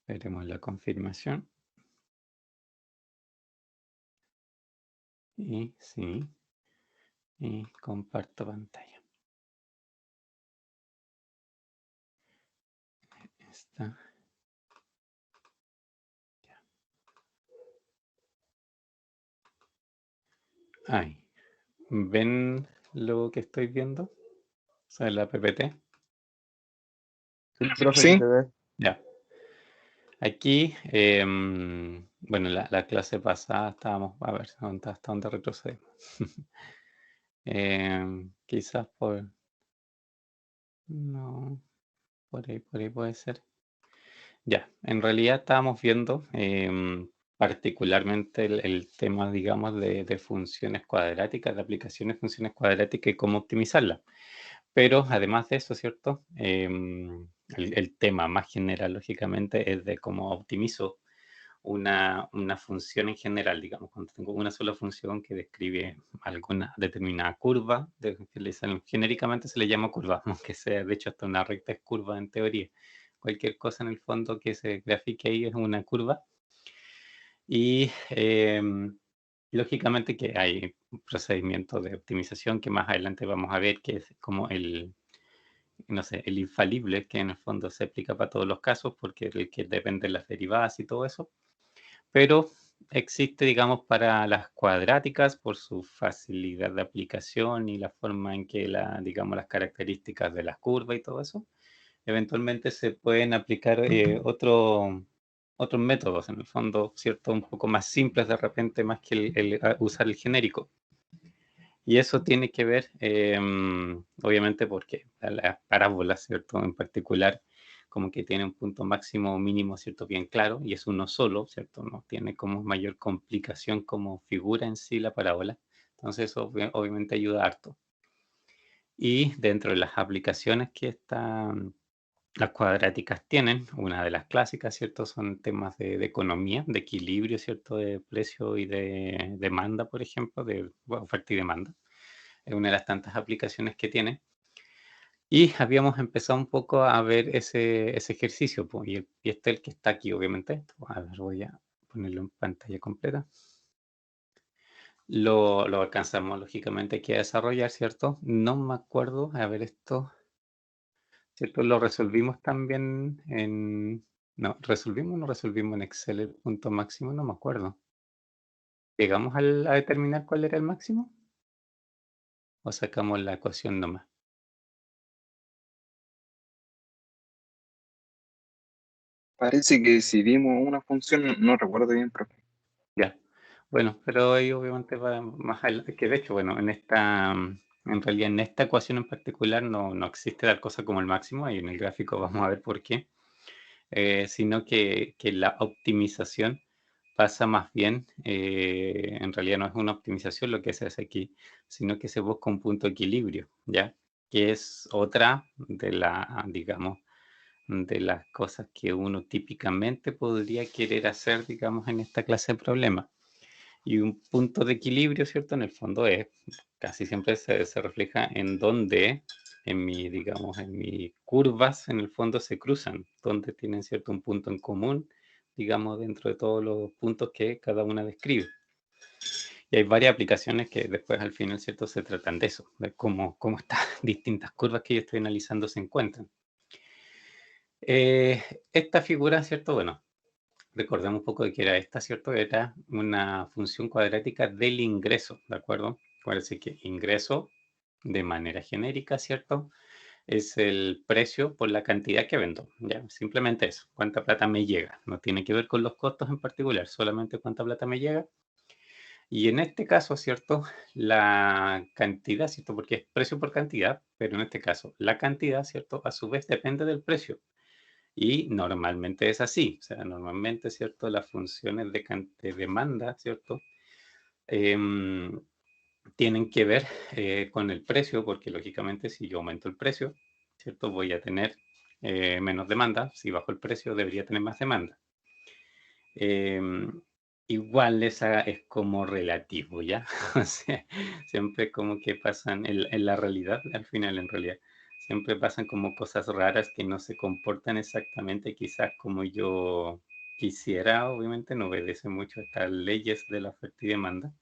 Veremos la confirmación. Y sí, y comparto pantalla. Está. Ya. Ahí. ¿Ven lo que estoy viendo? O sea, la PPT. Sí, profe, sí Sí, se ve. Ya. Aquí, bueno, la clase pasada estábamos, a ver hasta dónde retrocedemos. Quizás por... No, por ahí puede ser. Ya, en realidad estábamos viendo particularmente el tema, digamos, de funciones cuadráticas, de aplicaciones de funciones cuadráticas y cómo optimizarlas. Pero además de eso, ¿cierto? El tema más general, lógicamente, es de cómo optimizo una función en general, digamos, cuando tengo una sola función que describe alguna determinada curva, genéricamente se le llama curva, aunque sea, de hecho, hasta una recta es curva en teoría. Cualquier cosa en el fondo que se grafique ahí es una curva. Y lógicamente que hay un procedimiento de optimización que más adelante vamos a ver, que es como no sé, el infalible, que en el fondo se aplica para todos los casos, porque el que depende de las derivadas y todo eso. Pero existe, digamos, para las cuadráticas por su facilidad de aplicación y la forma en que digamos, las características de las curvas y todo eso. Eventualmente se pueden aplicar otros métodos, en el fondo, ¿cierto? Un poco más simples de repente, más que usar el genérico. Y eso tiene que ver, obviamente, porque las parábolas, ¿cierto? En particular, como que tiene un punto máximo o mínimo, ¿cierto? Bien claro, y es uno solo, ¿cierto? No tiene como mayor complicación como figura en sí la parábola. Entonces, eso obviamente ayuda harto. Y dentro de las aplicaciones que las cuadráticas tienen, una de las clásicas, ¿cierto? Son temas de economía, de equilibrio, ¿cierto? De precio y de demanda, por ejemplo, de oferta y demanda. Es una de las tantas aplicaciones que tiene. Y habíamos empezado un poco a ver ese ejercicio, pues, y este es el que está aquí, obviamente. A ver, voy a ponerlo en pantalla completa. Lo alcanzamos, lógicamente, aquí a desarrollar, ¿cierto? No me acuerdo, a ver esto, ¿cierto? Lo resolvimos también en... No, ¿resolvimos o no resolvimos en Excel el punto máximo? No me acuerdo. ¿Llegamos a determinar cuál era el máximo? ¿O sacamos la ecuación nomás? parece que si dimos una función, no recuerdo bien, profe. Ya. Bueno, pero ahí obviamente va más adelante, que de hecho, bueno, en realidad en esta ecuación en particular no existe tal cosa como el máximo, y en el gráfico vamos a ver por qué, sino que la optimización pasa más bien, en realidad no es una optimización lo que se hace aquí, sino que se busca un punto de equilibrio, ¿ya? Que es otra digamos, de las cosas que uno típicamente podría querer hacer, digamos, en esta clase de problemas. Y un punto de equilibrio, ¿cierto? En el fondo casi siempre se refleja en donde, digamos, en mis curvas, en el fondo se cruzan, donde tienen, ¿cierto? Un punto en común, digamos, dentro de todos los puntos que cada una describe. Y hay varias aplicaciones que después al final, ¿cierto? Se tratan de eso, de cómo estas distintas curvas que yo estoy analizando se encuentran. Esta figura, ¿cierto? Bueno, recordemos un poco de qué era esta, ¿cierto? Era una función cuadrática del ingreso, ¿de acuerdo? Acuérdense que ingreso, de manera genérica, ¿cierto? Es el precio por la cantidad que vendo, ¿ya? Simplemente eso, cuánta plata me llega. No tiene que ver con los costos en particular, solamente cuánta plata me llega. Y en este caso, ¿cierto? La cantidad, ¿cierto? Porque es precio por cantidad, pero en este caso, la cantidad, ¿cierto? A su vez depende del precio. Y normalmente es así, o sea, normalmente, ¿cierto? Las funciones de demanda, ¿cierto? Em, Tienen que ver con el precio, porque lógicamente si yo aumento el precio, ¿cierto? Voy a tener menos demanda, si bajo el precio debería tener más demanda. Em, Igual esa es como relativo, ¿ya? O sea, siempre como que pasan en la realidad, al final en realidad, siempre pasan como cosas raras que no se comportan exactamente quizás como yo quisiera, obviamente no obedece mucho a estas leyes de la oferta y demanda,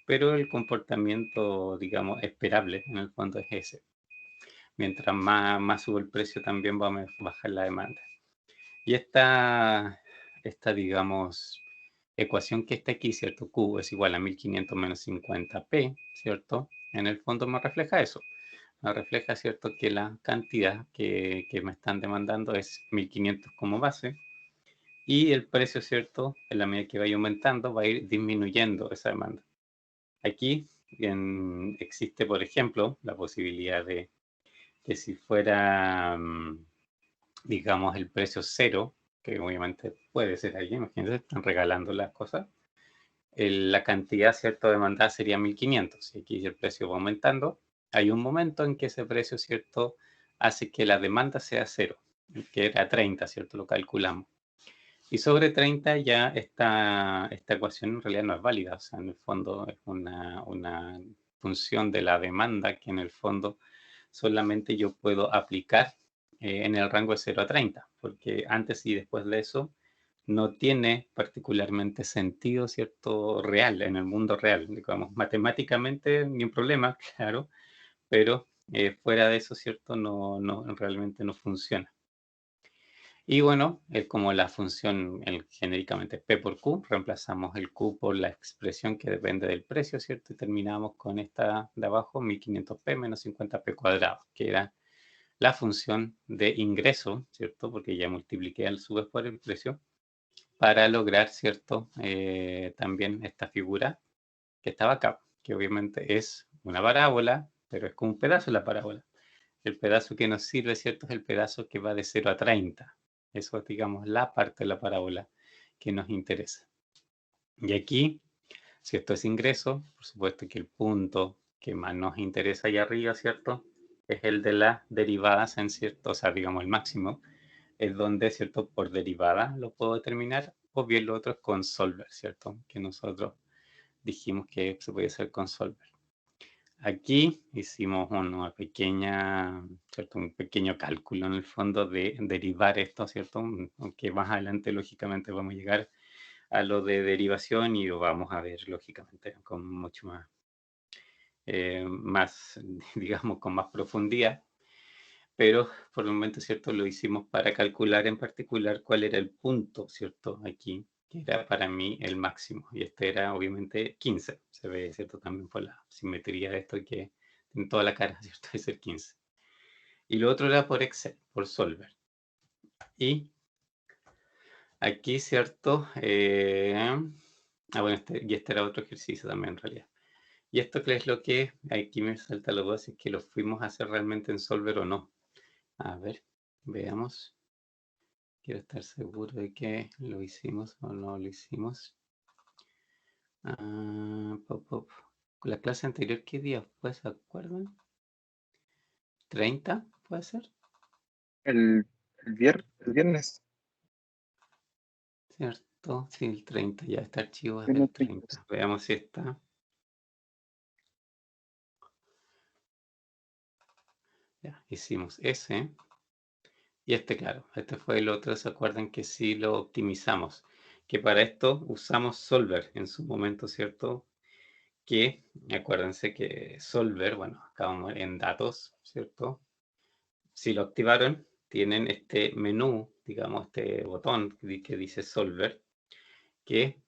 pero el comportamiento, digamos, esperable en el fondo es ese. Mientras más sube el precio, también va a bajar la demanda. Y esta, digamos, ecuación que está aquí, ¿cierto? Q es igual a 1500 menos 50P, ¿cierto? En el fondo me refleja eso. Me refleja, ¿cierto? Que la cantidad que me están demandando es 1500 como base. Y el precio, ¿cierto? En la medida que vaya aumentando, va a ir disminuyendo esa demanda. Aquí existe, por ejemplo, la posibilidad de que si fuera, digamos, el precio cero, que obviamente puede ser ahí, imagínense, están regalando las cosas, la cantidad, ¿cierto?, demandada sería 1500. Y aquí el precio va aumentando. Hay un momento en que ese precio, ¿cierto?, hace que la demanda sea cero, que era 30, ¿cierto?, lo calculamos. Y sobre 30 ya esta ecuación en realidad no es válida, o sea, en el fondo es una función de la demanda que en el fondo solamente yo puedo aplicar en el rango de 0 a 30, porque antes y después de eso no tiene particularmente sentido, ¿cierto?, real, en el mundo real. Digamos, matemáticamente ni un problema, claro, pero fuera de eso, ¿cierto?, realmente no funciona. Y bueno, es como la función genéricamente P por Q, reemplazamos el Q por la expresión que depende del precio, ¿cierto? Y terminamos con esta de abajo, 1500P menos 50P cuadrado, que era la función de ingreso, ¿cierto? Porque ya multipliqué al su vez por el precio, para lograr, ¿cierto? También esta figura que estaba acá, que obviamente es una parábola, pero es como un pedazo de la parábola. El pedazo que nos sirve, ¿cierto? Es el pedazo que va de 0 a 30. Eso es, digamos, la parte de la parábola que nos interesa. Y aquí, si esto es ingreso, por supuesto que el punto que más nos interesa allá arriba, ¿cierto? Es el de las derivadas en cierto, o sea, digamos el máximo, es donde, ¿cierto? Por derivada lo puedo determinar, o bien lo otro es con solver, ¿cierto? Que nosotros dijimos que se puede hacer con solver. Aquí hicimos una pequeña, ¿cierto? Un pequeño cálculo en el fondo de derivar esto, ¿cierto? Aunque más adelante, lógicamente, vamos a llegar a lo de derivación y lo vamos a ver, lógicamente, con mucho más, digamos, con más profundidad. Pero por el momento, ¿cierto? Lo hicimos para calcular en particular cuál era el punto, ¿cierto? Aquí, que era para mí el máximo. Y este era obviamente 15. Se ve, ¿cierto? También por la simetría de esto que en toda la cara, ¿cierto? Es el 15. Y lo otro era por Excel, por Solver. Y aquí, ¿cierto? Bueno, este era otro ejercicio también en realidad. Y esto que es lo que, aquí me salta la duda si es que lo fuimos a hacer realmente en Solver o no. A ver, veamos. Quiero estar seguro de que lo hicimos o no lo hicimos. La clase anterior, ¿qué día fue? ¿Se acuerdan? ¿30 puede ser? El viernes. ¿Cierto? Sí, el 30, ya este archivo es En del los 30. 30. Veamos si está. Ya, hicimos ese. Y este, claro, este fue el otro, ¿se acuerdan que sí lo optimizamos? Que para esto usamos Solver en su momento, ¿cierto? Que, acuérdense que Solver, bueno, acá vamos en datos, ¿cierto? Si lo activaron, tienen este menú, digamos, este botón que dice Solver, que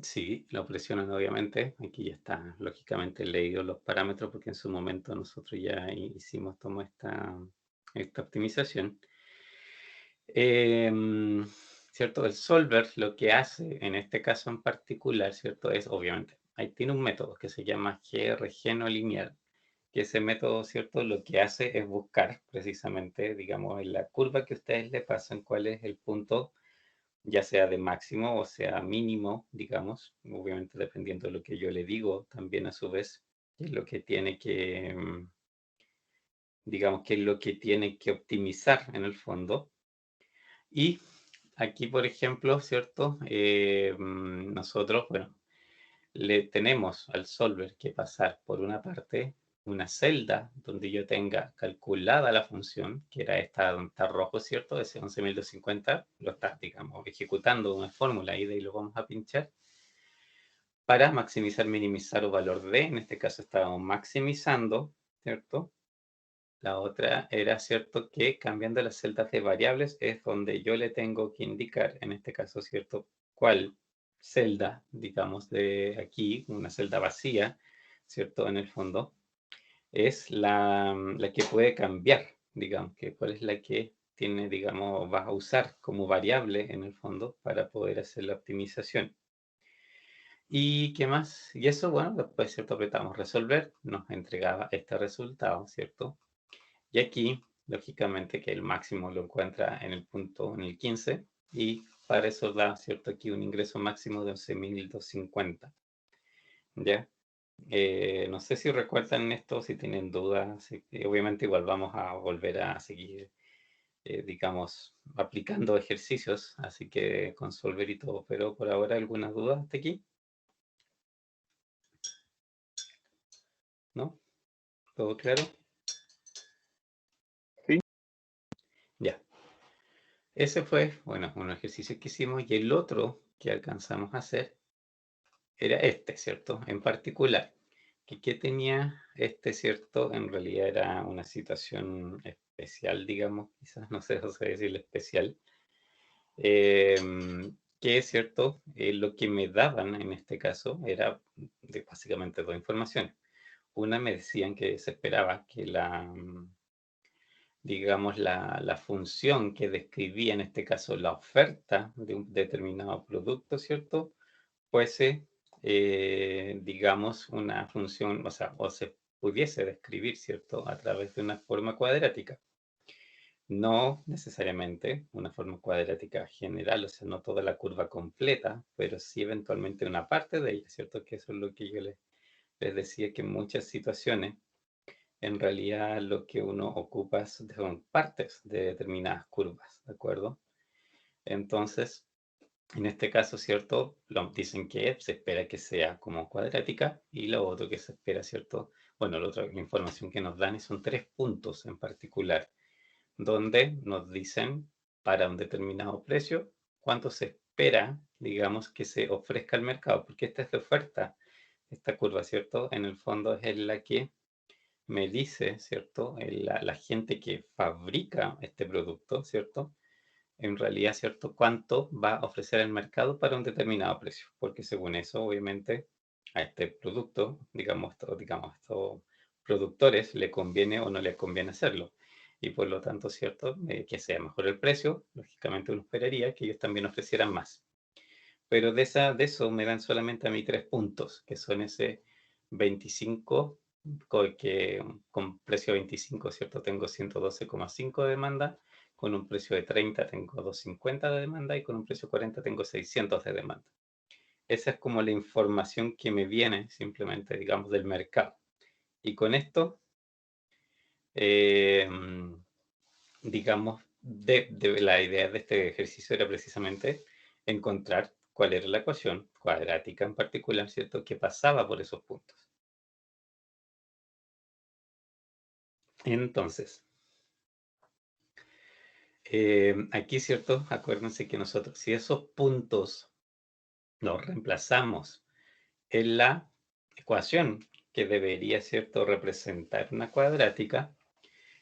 si lo presionan, obviamente, aquí ya está lógicamente leído los parámetros, porque en su momento nosotros ya hicimos toda esta optimización. ¿Cierto? El solver lo que hace en este caso en particular, ¿cierto? Es obviamente, ahí tiene un método que se llama GRG no lineal, que ese método, ¿cierto? Lo que hace es buscar precisamente, digamos, en la curva que ustedes le pasan, cuál es el punto, ya sea de máximo o sea mínimo, digamos, obviamente dependiendo de lo que yo le digo, también a su vez, qué es lo que tiene que, digamos, qué es lo que tiene que optimizar en el fondo. Y aquí, por ejemplo, ¿cierto? Nosotros, bueno, le tenemos al solver que pasar por una parte una celda donde yo tenga calculada la función, que era esta donde está rojo, ¿cierto? Ese 11.250, lo estás, digamos, ejecutando una fórmula y de ahí lo vamos a pinchar para maximizar, minimizar o valor de, en este caso estábamos maximizando, ¿cierto? La otra era, ¿cierto?, que cambiando las celdas de variables es donde yo le tengo que indicar, en este caso, ¿cierto?, cuál celda, digamos, de aquí, una celda vacía, ¿cierto?, en el fondo, es la que puede cambiar, digamos, que cuál es la que tiene, digamos, vas a usar como variable en el fondo para poder hacer la optimización. ¿Y qué más? Y eso, bueno, después, ¿cierto?, apretamos resolver, nos entregaba este resultado, ¿cierto? Y aquí, lógicamente, que el máximo lo encuentra en el punto, en el 15, y para eso da, ¿cierto?, aquí un ingreso máximo de 11.250. ¿Ya? No sé si recuerdan esto, si tienen dudas, obviamente igual vamos a volver a seguir, digamos, aplicando ejercicios, así que con Solver y todo, pero por ahora algunas dudas hasta aquí, ¿no? ¿Todo claro? Sí. Ya. Ese fue, bueno, un ejercicio que hicimos y el otro que alcanzamos a hacer era este, ¿cierto? En particular. ¿Qué tenía este, cierto? En realidad era una situación especial, digamos, quizás, no sé si decirle especial, que es cierto, lo que me daban en este caso era básicamente dos informaciones. Una me decían que se esperaba que digamos, la función que describía en este caso la oferta de un determinado producto, ¿cierto?, fuese, digamos, una función, o sea, o se pudiese describir, ¿cierto?, a través de una forma cuadrática. No necesariamente una forma cuadrática general, o sea, no toda la curva completa, pero sí eventualmente una parte de ella, ¿cierto? Que eso es lo que yo les decía, que en muchas situaciones, en realidad lo que uno ocupa son partes de determinadas curvas, ¿de acuerdo? Entonces, en este caso, ¿cierto? Dicen que se espera que sea como cuadrática y lo otro que se espera, ¿cierto? Bueno, la información que nos dan son 3 puntos en particular, donde nos dicen para un determinado precio cuánto se espera, digamos, que se ofrezca al mercado, porque esta es la oferta, esta curva, ¿cierto? En el fondo es la que me dice, ¿cierto? La gente que fabrica este producto, ¿cierto? En realidad, ¿cierto?, cuánto va a ofrecer el mercado para un determinado precio, porque según eso, obviamente, a este producto, digamos, estos productores le conviene o no le conviene hacerlo. Y por lo tanto, ¿cierto?, que sea mejor el precio, lógicamente uno esperaría que ellos también ofrecieran más. Pero de eso me dan solamente a mí 3 puntos, que son ese 25, que con precio 25, ¿cierto?, tengo 112,5 de demanda, con un precio de 30 tengo 250 de demanda y con un precio de 40 tengo 600 de demanda. Esa es como la información que me viene simplemente, digamos, del mercado. Y con esto, digamos, la idea de este ejercicio era precisamente encontrar cuál era la ecuación cuadrática en particular, ¿cierto?, que pasaba por esos puntos. Entonces, aquí, ¿cierto? Acuérdense que nosotros, si esos puntos los reemplazamos en la ecuación que debería, ¿cierto?, representar una cuadrática,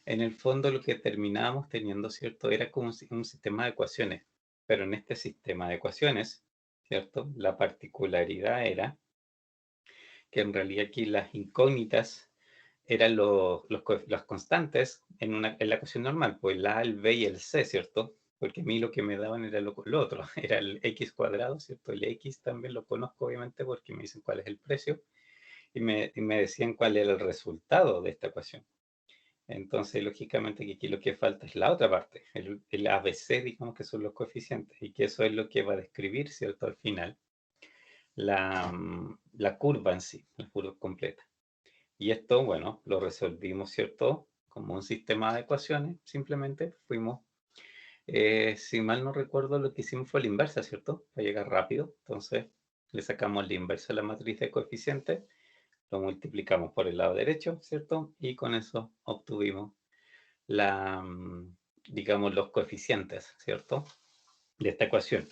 en el fondo lo que terminábamos teniendo, ¿cierto?, era como un sistema de ecuaciones. Pero en este sistema de ecuaciones, ¿cierto?, la particularidad era que en realidad aquí las incógnitas eran las constantes en la ecuación normal, pues el A, el B y el C, ¿cierto? Porque a mí lo que me daban era lo otro, era el X cuadrado, ¿cierto? El X también lo conozco, obviamente, porque me dicen cuál es el precio y me decían cuál era el resultado de esta ecuación. Entonces, lógicamente, que aquí lo que falta es la otra parte, el ABC, digamos, que son los coeficientes, y que eso es lo que va a describir, ¿cierto?, al final, la curva en sí, la curva completa. Y esto, bueno, lo resolvimos, ¿cierto?, como un sistema de ecuaciones, simplemente fuimos, si mal no recuerdo, lo que hicimos fue la inversa, ¿cierto?, para llegar rápido. Entonces, le sacamos la inversa a la matriz de coeficientes, lo multiplicamos por el lado derecho, ¿cierto? Y con eso obtuvimos digamos, los coeficientes, ¿cierto? De esta ecuación.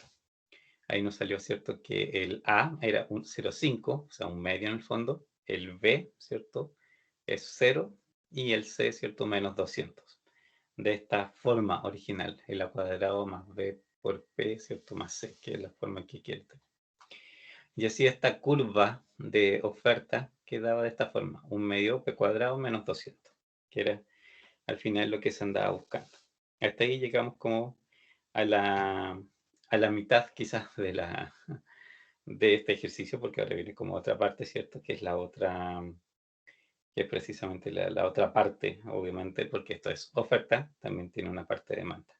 Ahí nos salió, ¿cierto? Que el A era un 0,5, o sea, un medio en el fondo. El B, ¿cierto? Es 0 y el C, ¿cierto? Menos 200. De esta forma original, el A cuadrado más B por P, ¿cierto? Más C, que es la forma que quiere tener. Y así esta curva de oferta quedaba de esta forma, un medio P cuadrado menos 200, que era al final lo que se andaba buscando. Hasta ahí llegamos como a la mitad quizás de este ejercicio, porque ahora viene como otra parte, ¿cierto? Que es la otra, que es precisamente la otra parte, obviamente, porque esto es oferta, también tiene una parte de demanda.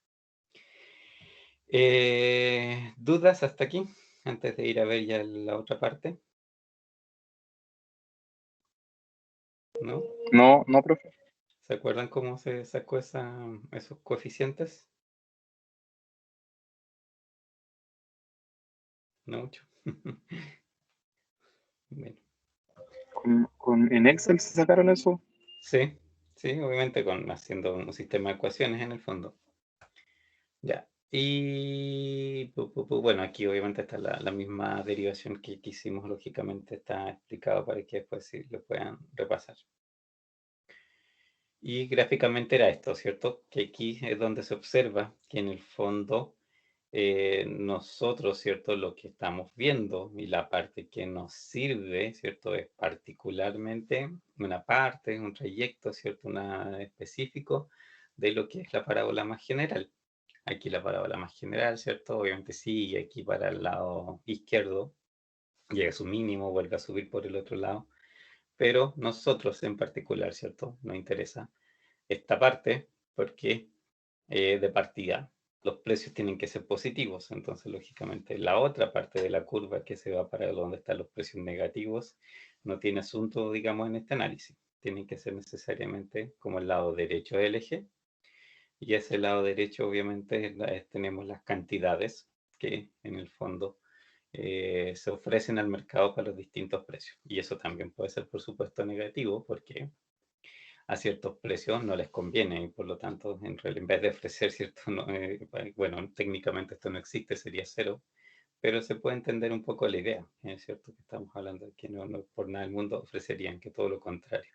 ¿Dudas hasta aquí? Antes de ir a ver ya la otra parte. ¿No? No, profe. ¿Se acuerdan cómo se sacó esos coeficientes? No mucho. Bueno. En Excel se sacaron eso. Sí, sí, obviamente haciendo un sistema de ecuaciones en el fondo. Ya. Y bueno, aquí obviamente está la misma derivación que hicimos, lógicamente está explicado para que después sí lo puedan repasar. Y gráficamente era esto, ¿cierto? Que aquí es donde se observa que en el fondo nosotros, ¿cierto? Lo que estamos viendo y la parte que nos sirve, ¿cierto? Es particularmente una parte, un trayecto, ¿cierto? Una específico de lo que es la parábola más general. Aquí la parábola más general, ¿cierto? Obviamente sigue aquí para el lado izquierdo, llega a su mínimo, vuelve a subir por el otro lado, pero nosotros en particular, ¿cierto? Nos interesa esta parte porque de partida los precios tienen que ser positivos, entonces lógicamente la otra parte de la curva que se va para donde están los precios negativos no tiene asunto, digamos, en este análisis. Tienen que ser necesariamente como el lado derecho del eje, y ese lado derecho obviamente tenemos las cantidades que en el fondo se ofrecen al mercado para los distintos precios. Y eso también puede ser, por supuesto, negativo porque a ciertos precios no les conviene y por lo tanto, en vez de ofrecer cierto, bueno, técnicamente esto no existe, sería cero, pero se puede entender un poco la idea, es cierto que estamos hablando de que no por nada del mundo ofrecerían, que todo lo contrario.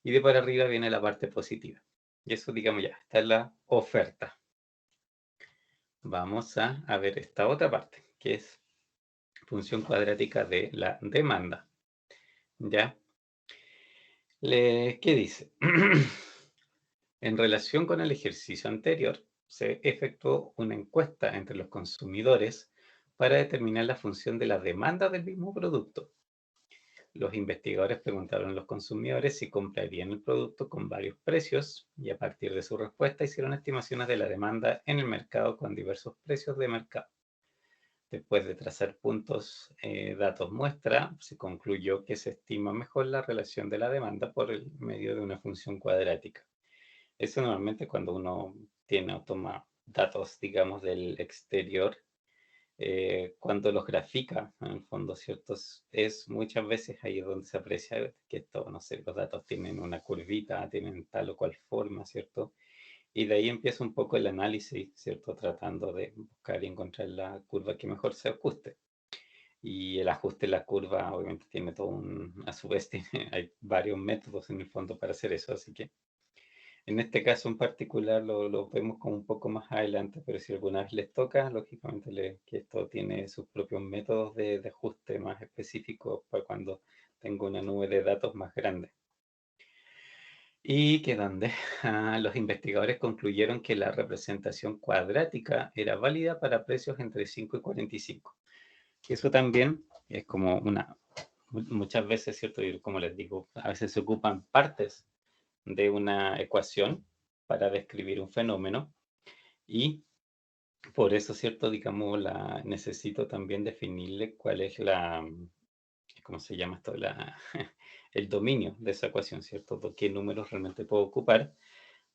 Y de para arriba viene la parte positiva. Y eso, digamos, ya está en la oferta. Vamos a ver esta otra parte, que es función cuadrática de la demanda. ¿Ya? ¿Qué dice? En relación con el ejercicio anterior, se efectuó una encuesta entre los consumidores para determinar la función de la demanda del mismo producto. Los investigadores preguntaron a los consumidores si comprarían el producto con varios precios y a partir de su respuesta hicieron estimaciones de la demanda en el mercado con diversos precios de mercado. Después de trazar puntos, datos muestra, se concluyó que se estima mejor la relación de la demanda por el medio de una función cuadrática. Eso normalmente cuando uno tiene o toma datos, digamos, del exterior, cuando los grafica, en el fondo, ¿cierto? Es muchas veces ahí donde se aprecia que esto, no sé, los datos tienen una curvita, tienen tal o cual forma, ¿cierto? Y de ahí empieza un poco el análisis, ¿cierto? Tratando de buscar y encontrar la curva que mejor se ajuste. Y el ajuste de la curva, obviamente, tiene todo a su vez, hay varios métodos en el fondo para hacer eso, así que en este caso en particular lo vemos como un poco más adelante, pero si alguna vez les toca, lógicamente que esto tiene sus propios métodos de ajuste más específicos para cuando tengo una nube de datos más grande. Y que donde los investigadores concluyeron que la representación cuadrática era válida para precios entre 5 y 45. Eso también es como muchas veces, ¿cierto? Y como les digo, a veces se ocupan partes de una ecuación para describir un fenómeno y por eso, ¿cierto? Digamos, necesito también definirle cuál es ¿cómo se llama esto? El dominio de esa ecuación, ¿cierto? ¿Qué números realmente puedo ocupar?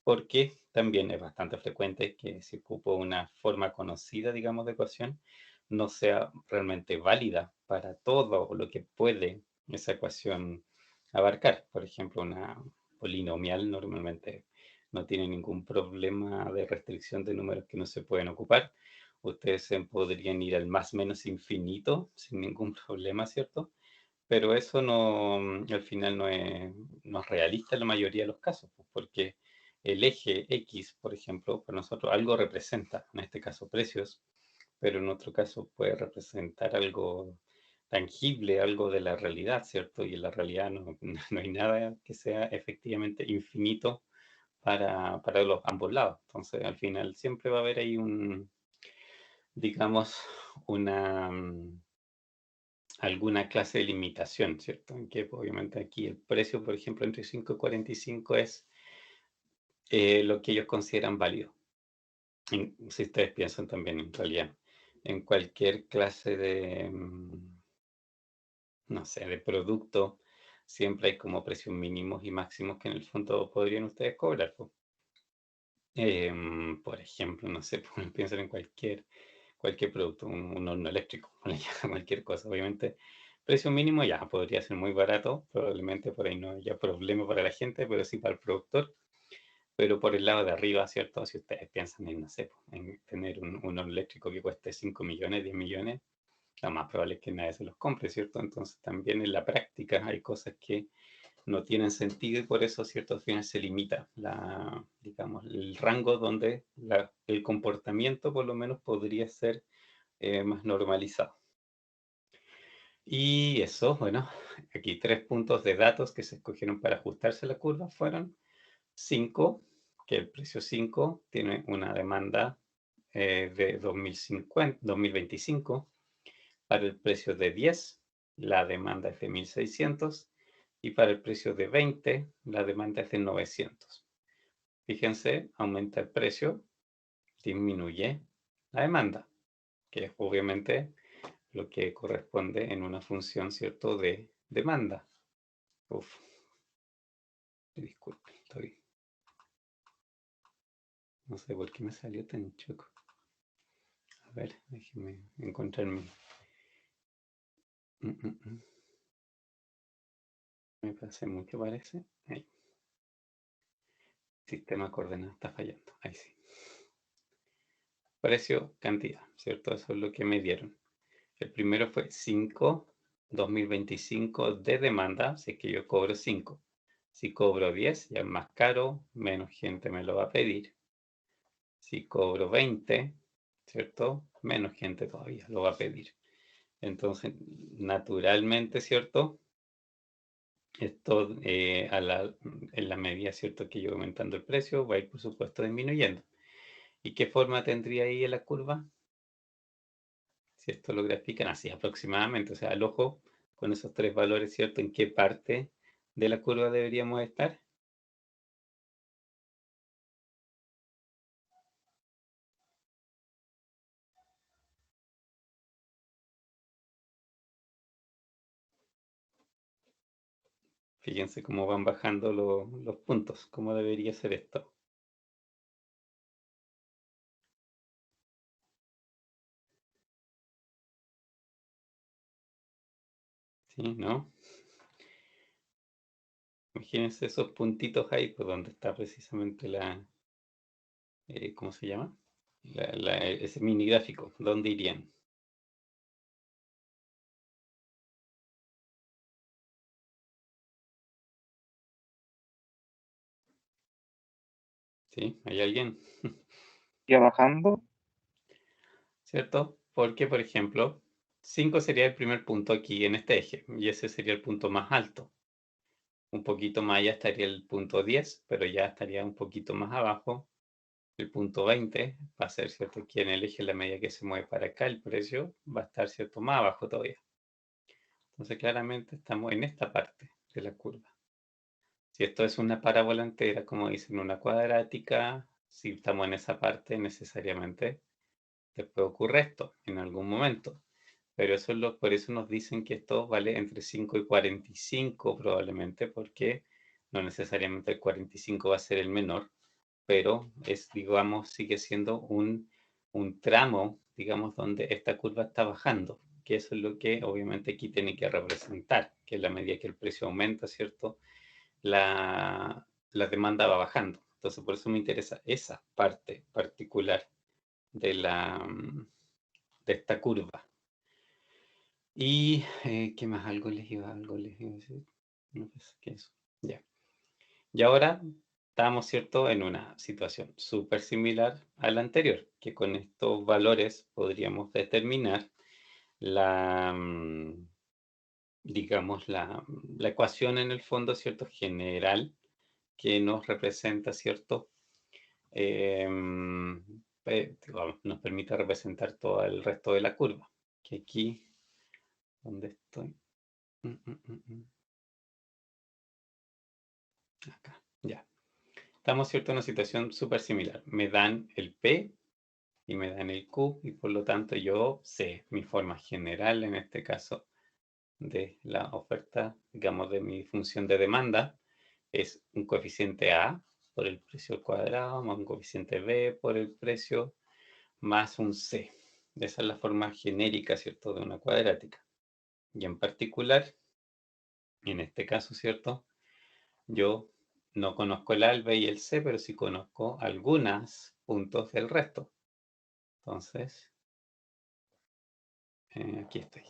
Porque también es bastante frecuente que si ocupo una forma conocida, digamos, de ecuación, no sea realmente válida para todo lo que puede esa ecuación abarcar. Por ejemplo, una polinomial normalmente no tiene ningún problema de restricción de números que no se pueden ocupar. Ustedes podrían ir al más menos infinito sin ningún problema, ¿cierto? Pero eso no, al final no es realista en la mayoría de los casos, pues, porque el eje X, por ejemplo, para nosotros algo representa, en este caso precios, pero en otro caso puede representar algo tangible, algo de la realidad, ¿cierto? Y en la realidad no hay nada que sea efectivamente infinito para los ambos lados. Entonces, al final siempre va a haber ahí digamos, alguna clase de limitación, ¿cierto? En que obviamente aquí el precio, por ejemplo, entre 5 y 45 es lo que ellos consideran válido. Si ustedes piensan también en realidad, en cualquier clase de, no sé, de producto, siempre hay como precios mínimos y máximos que en el fondo podrían ustedes cobrar, pues. Por ejemplo, no sé, piensen en cualquier producto, un horno eléctrico, cualquier cosa. Obviamente, precio mínimo ya podría ser muy barato, probablemente por ahí no haya problema para la gente, pero sí para el productor. Pero por el lado de arriba, ¿cierto? Si ustedes piensan en, no sé, en tener un horno eléctrico que cueste 5 millones, 10 millones, lo más probable es que nadie se los compre, ¿cierto? Entonces también en la práctica hay cosas que no tienen sentido y por eso, ¿cierto? Al final se limita digamos, el rango donde el comportamiento por lo menos podría ser más normalizado. Y eso, bueno, aquí 3 puntos de datos que se escogieron para ajustarse a la curva fueron 5, que el precio 5 tiene una demanda de 2025. Para el precio de 10, la demanda es de 1600. Y para el precio de 20, la demanda es de 900. Fíjense, aumenta el precio, disminuye la demanda, que es obviamente lo que corresponde en una función, ¿cierto?, de demanda. Uf, disculpen, no sé por qué me salió tan choco. A ver, déjenme encontrar mi... Me pasé mucho, parece. Ahí. Sistema de coordenadas está fallando. Ahí sí. Precio, cantidad, ¿cierto? Eso es lo que me dieron. El primero fue 5, 2025 de demanda, si es que yo cobro 5. Si cobro 10, ya es más caro, menos gente me lo va a pedir. Si cobro 20, ¿cierto? Menos gente todavía lo va a pedir. Entonces, naturalmente, ¿cierto? Esto, en la medida, ¿cierto?, que yo voy aumentando el precio, va a ir, por supuesto, disminuyendo. ¿Y qué forma tendría ahí la curva? Si esto lo grafican así aproximadamente, o sea, al ojo, con esos 3 valores, ¿cierto?, ¿en qué parte de la curva deberíamos estar? Fíjense cómo van bajando los puntos, cómo debería ser esto. ¿Sí? ¿No? Imagínense esos puntitos ahí, pues donde está precisamente ¿cómo se llama? Ese mini gráfico, ¿dónde irían? ¿Sí? ¿Hay alguien? ¿Iba bajando? ¿Cierto? Porque, por ejemplo, 5 sería el primer punto aquí en este eje, y ese sería el punto más alto. Un poquito más allá estaría el punto 10, pero ya estaría un poquito más abajo. El punto 20 va a ser, ¿cierto? Aquí en el eje, la medida que se mueve para acá, el precio va a estar, ¿cierto?, más abajo todavía. Entonces, claramente estamos en esta parte de la curva. Si esto es una parábola entera, como dicen, una cuadrática, si estamos en esa parte, necesariamente después ocurre esto en algún momento. Pero por eso nos dicen que esto vale entre 5 y 45 probablemente, porque no necesariamente el 45 va a ser el menor, pero digamos, sigue siendo un tramo, digamos, donde esta curva está bajando. que eso es lo que obviamente aquí tiene que representar, que en la medida que el precio aumenta, ¿cierto? La demanda va bajando. Entonces, por eso me interesa esa parte particular de esta curva. Y, ¿qué más? Algo les iba a decir. No pensé que eso. Ya. Y ahora estamos, ¿cierto?, en una situación súper similar a la anterior, que con estos valores podríamos determinar digamos, la ecuación en el fondo, ¿cierto?, general, que nos representa, ¿cierto?, digamos, nos permite representar todo el resto de la curva. Que aquí, ¿dónde estoy? Acá, ya. Estamos, ¿cierto?, en una situación súper similar. Me dan el P y me dan el Q, y por lo tanto yo sé mi forma general, en este caso, de la oferta, digamos, de mi función de demanda, es un coeficiente A por el precio al cuadrado, más un coeficiente B por el precio, más un C. Esa es la forma genérica, ¿cierto?, de una cuadrática. Y en particular, en este caso, ¿cierto?, yo no conozco el A, el B y el C, pero sí conozco algunos puntos del resto. Entonces, aquí estoy.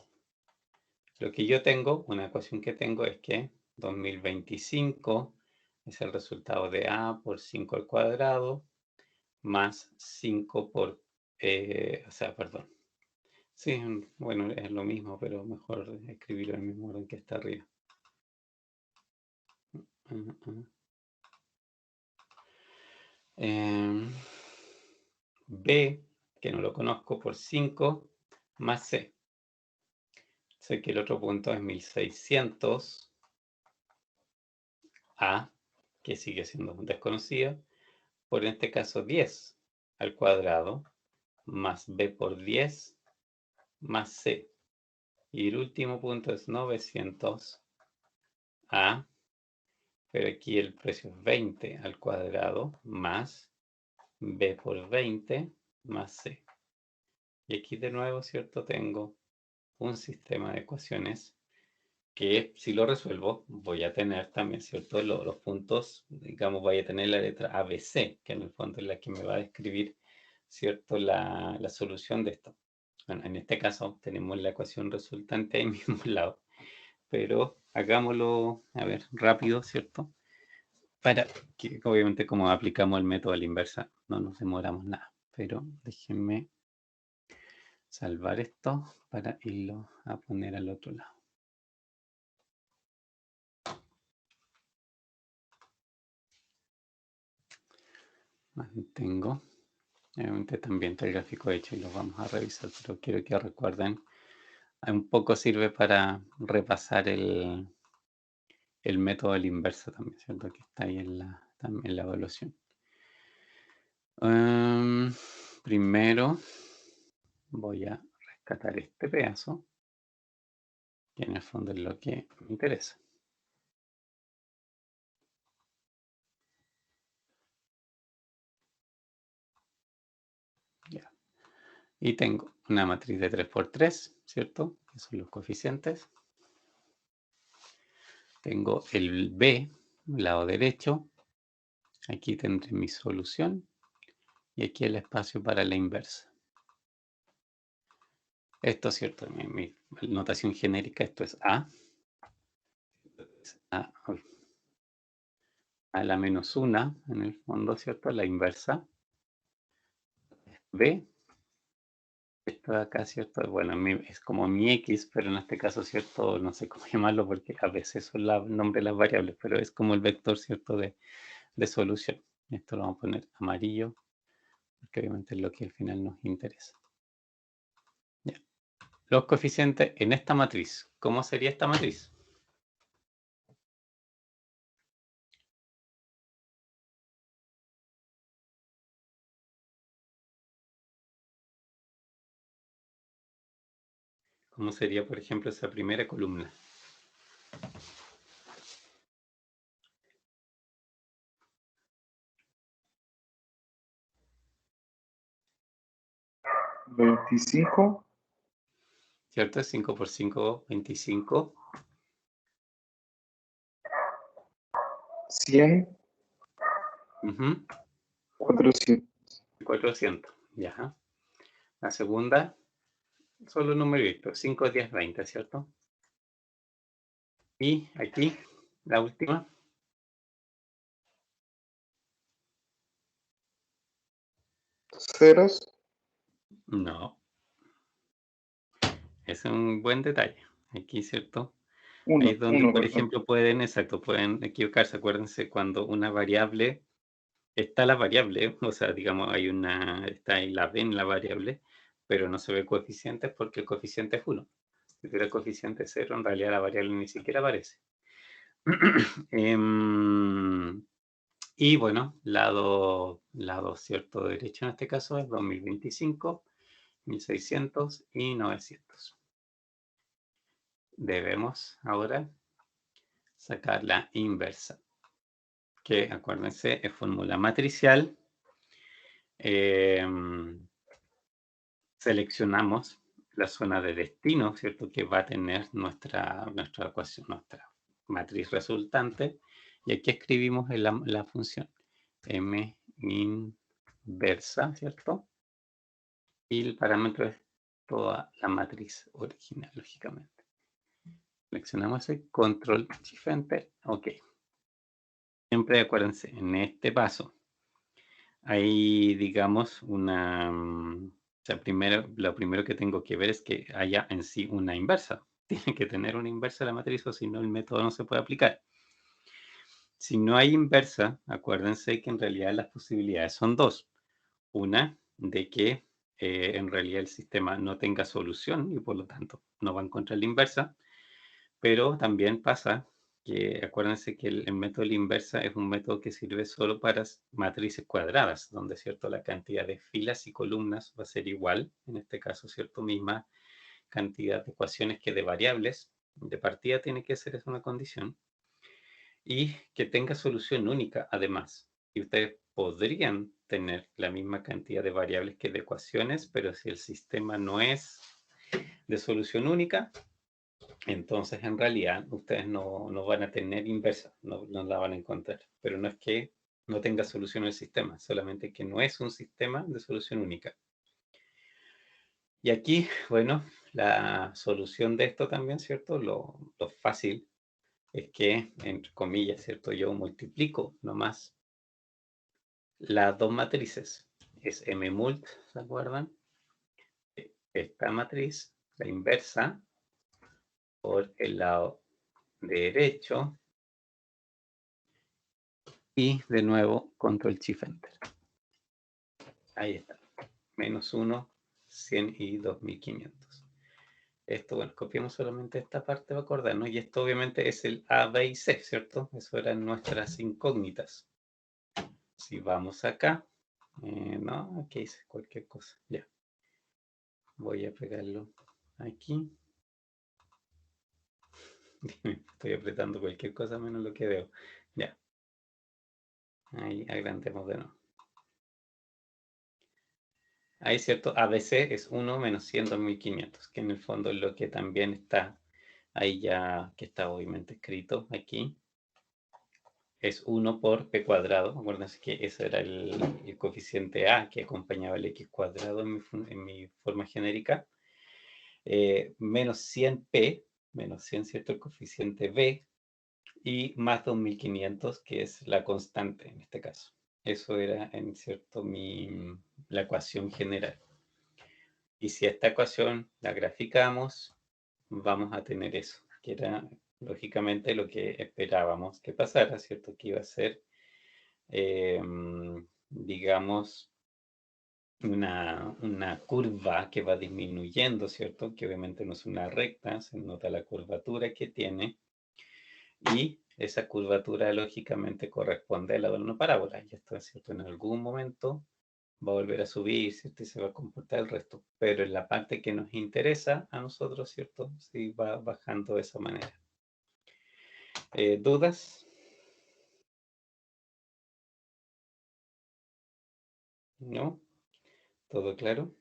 Lo que yo tengo, una ecuación que tengo es que 2025 es el resultado de A por 5 al cuadrado más 5 por, o sea, perdón. Sí, bueno, es lo mismo, pero mejor escribirlo en el mismo orden que está arriba. B, que no lo conozco, por 5 más C. Sé que el otro punto es 1600 A, que sigue siendo desconocido, por en este caso 10 al cuadrado, más B por 10, más C. Y el último punto es 900 A, pero aquí el precio es 20 al cuadrado, más B por 20, más C. Y aquí de nuevo, ¿cierto?, tengo un sistema de ecuaciones que si lo resuelvo voy a tener también, ¿cierto?, los puntos, digamos, voy a tener la letra ABC, que en el fondo es la que me va a describir, ¿cierto?, la solución de esto. Bueno, en este caso tenemos la ecuación resultante ahí mismo al lado, pero hagámoslo, a ver, rápido, ¿cierto? Para que obviamente como aplicamos el método a la inversa no nos demoramos nada, pero déjenme salvar esto para irlo a poner al otro lado. Mantengo. Obviamente también está el gráfico hecho y lo vamos a revisar, pero quiero que recuerden, un poco sirve para repasar el método de la inversa también, ¿cierto?, que está ahí en la evaluación. Primero voy a rescatar este pedazo, que en el fondo es lo que me interesa. Ya. Y tengo una matriz de 3×3, ¿cierto? Que son los coeficientes. Tengo el B, lado derecho. Aquí tendré mi solución. Y aquí el espacio para la inversa. Esto, ¿cierto? Mi notación genérica, esto es A. A la menos 1, en el fondo, ¿cierto? La inversa. B. Esto de acá, ¿cierto? Bueno, es como mi X, pero en este caso, ¿cierto? No sé cómo llamarlo porque a veces son los nombres de las variables, pero es como el vector, ¿cierto? De solución. Esto lo vamos a poner amarillo, porque obviamente es lo que al final nos interesa. Ya. Los coeficientes en esta matriz. ¿Cómo sería esta matriz? ¿Cómo sería, por ejemplo, esa primera columna? ¿25? ¿cierto? 5 por 5, 25. 100, Ujú, 400. 400. Ya. La segunda, solo numeritos, 5, 10, 20, ¿cierto? Y aquí, la última, Ceros, no. Es un buen detalle. Aquí, ¿cierto? Ahí es 1, donde, 1, por perdón. ejemplo, pueden equivocarse. Acuérdense cuando una variable, está la variable, o sea, digamos, está ahí la b en la variable, pero no se ve coeficiente porque el coeficiente es 1. Si tuviera coeficiente 0, en realidad la variable ni siquiera aparece. Y bueno, lado cierto derecho en este caso es 2025, 1600 y 900. Debemos ahora sacar la inversa, que acuérdense es fórmula matricial. Seleccionamos la zona de destino, ¿cierto? Que va a tener nuestra ecuación, nuestra matriz resultante. Y aquí escribimos la función m inversa, ¿cierto? Y el parámetro es toda la matriz original, lógicamente. Seleccionamos el control shift enter, ok. Siempre acuérdense, en este paso hay, digamos, o sea, lo primero que tengo que ver es que haya en sí una inversa. Tiene que tener una inversa la matriz o si no el método no se puede aplicar. Si no hay inversa, acuérdense que en realidad las posibilidades son dos. Una, de que en realidad el sistema no tenga solución y por lo tanto no va a encontrar la inversa, pero también pasa que acuérdense que el método de la inversa es un método que sirve solo para matrices cuadradas, donde cierto la cantidad de filas y columnas va a ser igual, en este caso cierto misma cantidad de ecuaciones que de variables. De partida tiene que ser esa una condición y que tenga solución única además. Y ustedes podrían tener la misma cantidad de variables que de ecuaciones, pero si el sistema no es de solución única, entonces en realidad ustedes no van a tener inversa, no la van a encontrar. Pero no es que no tenga solución el sistema, solamente que no es un sistema de solución única. Y aquí, bueno, la solución de esto también, ¿cierto? Lo fácil es que, entre comillas, ¿cierto? Yo multiplico nomás las dos matrices. Es mmult, ¿se acuerdan? Esta matriz, la inversa, por el lado derecho. Y de nuevo, control shift enter. Ahí está. Menos 1, 100 y 2500. Esto, bueno, copiamos solamente esta parte para acordarnos. Y esto obviamente es el A, B y C, ¿cierto? Eso eran nuestras incógnitas. Si vamos acá, no, aquí hice cualquier cosa. Ya. Voy a pegarlo aquí. Estoy apretando cualquier cosa menos lo que veo. Ya. Ahí agrandemos de nuevo. Ahí, ¿cierto? ABC es 1 menos 100, 2500, que en el fondo es lo que también está ahí ya, que está obviamente escrito aquí. Es 1 por p cuadrado. Acuérdense que ese era el coeficiente A que acompañaba el x cuadrado en mi forma genérica. Menos 100p, menos 100, ¿cierto? El coeficiente B. Y más 2500, que es la constante en este caso. Eso era, en cierto, la ecuación general. Y si esta ecuación la graficamos, vamos a tener eso, que era lógicamente lo que esperábamos que pasara, ¿cierto? Que iba a ser, digamos, una curva que va disminuyendo, ¿cierto? Que obviamente no es una recta, se nota la curvatura que tiene. Y esa curvatura lógicamente corresponde a la de una parábola. Y esto es cierto, en algún momento va a volver a subir, ¿cierto? Y se va a comportar el resto. Pero en la parte que nos interesa a nosotros, ¿cierto? Sí va bajando de esa manera. ¿Dudas? ¿No? ¿Todo claro?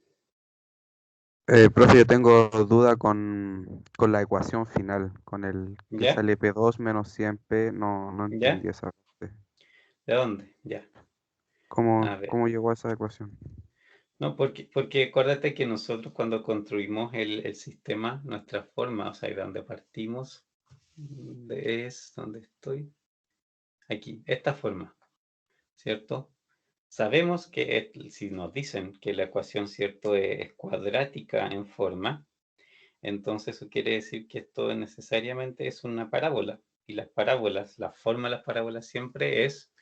Profe, yo tengo duda con la ecuación final, con el que ¿Ya? sale P2 menos 100P, no ¿Ya? entendí esa parte. ¿De dónde? Ya. A ver. ¿Cómo llegó a esa ecuación? No, porque acuérdate que nosotros cuando construimos el sistema, nuestra forma, o sea, de donde partimos, ¿dónde estoy? Aquí, esta forma, ¿cierto? Sabemos que si nos dicen que la ecuación, ¿cierto?, es cuadrática en forma, entonces eso quiere decir que esto necesariamente es una parábola. Y las parábolas, la forma de las parábolas siempre es,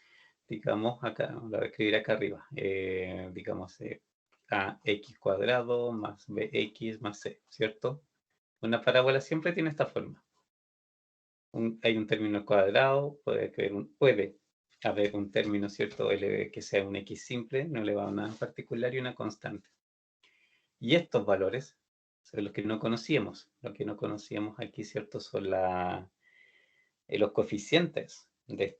digamos, acá, la voy a escribir acá arriba, digamos, ax cuadrado más bx más c, ¿cierto? Una parábola siempre tiene esta forma. Hay un término cuadrado, puede haber un término, ¿cierto?, que sea un x simple, no elevado a nada en particular y una constante. Y estos valores son los que no conocíamos. Lo que no conocíamos aquí, ¿cierto?, son los coeficientes de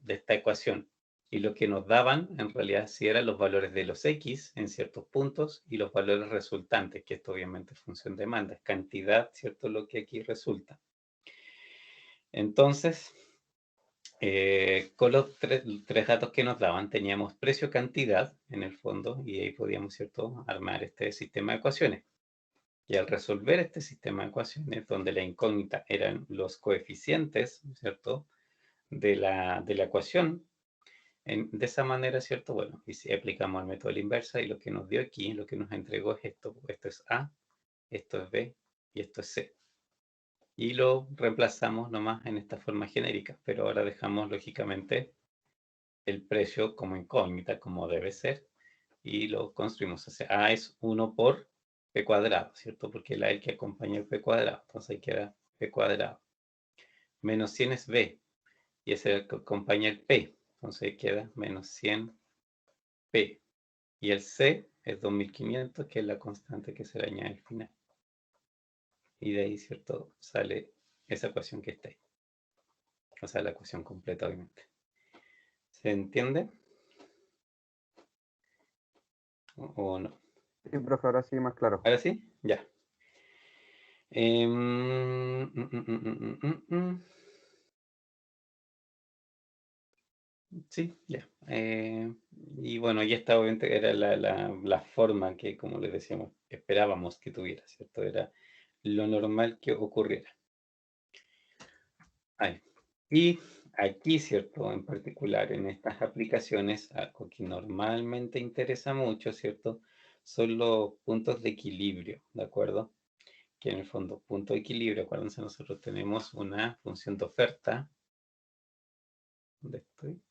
esta ecuación. Y lo que nos daban, en realidad, sí eran los valores de los x en ciertos puntos y los valores resultantes, que esto obviamente es función de demanda, es cantidad, ¿cierto?, lo que aquí resulta. Entonces, con los tres datos que nos daban, teníamos precio-cantidad en el fondo y ahí podíamos, ¿cierto?, armar este sistema de ecuaciones. Y al resolver este sistema de ecuaciones, donde la incógnita eran los coeficientes, ¿cierto?, de la ecuación, de esa manera, ¿cierto? Bueno, y si aplicamos el método de la inversa y lo que nos dio aquí, lo que nos entregó es esto. Esto es A, esto es B y esto es C. Y lo reemplazamos nomás en esta forma genérica, pero ahora dejamos lógicamente el precio como incógnita, como debe ser, y lo construimos. O sea, A es 1 por P cuadrado, ¿cierto? Porque es el que acompaña el P cuadrado. Entonces ahí queda P cuadrado. Menos 100 es B, y es el que acompaña el P. Entonces ahí queda menos 100P. Y el C es 2500, que es la constante que se le añade al final. Y de ahí, ¿cierto?, sale esa ecuación que está ahí. O sea, la ecuación completa, obviamente. ¿Se entiende? ¿O no? Sí, profe, ahora sí más claro. ¿Ahora sí? Ya. Mm, mm, mm, mm, mm. Sí, ya. Y bueno, y esta obviamente era la forma que, como les decíamos, esperábamos que tuviera, ¿cierto? Era lo normal que ocurriera. Ahí. Y aquí, ¿cierto? En particular, en estas aplicaciones, algo que normalmente interesa mucho, ¿cierto? Son los puntos de equilibrio, ¿de acuerdo? Que en el fondo, punto de equilibrio, acuérdense, nosotros tenemos una función de oferta. ¿Dónde estoy?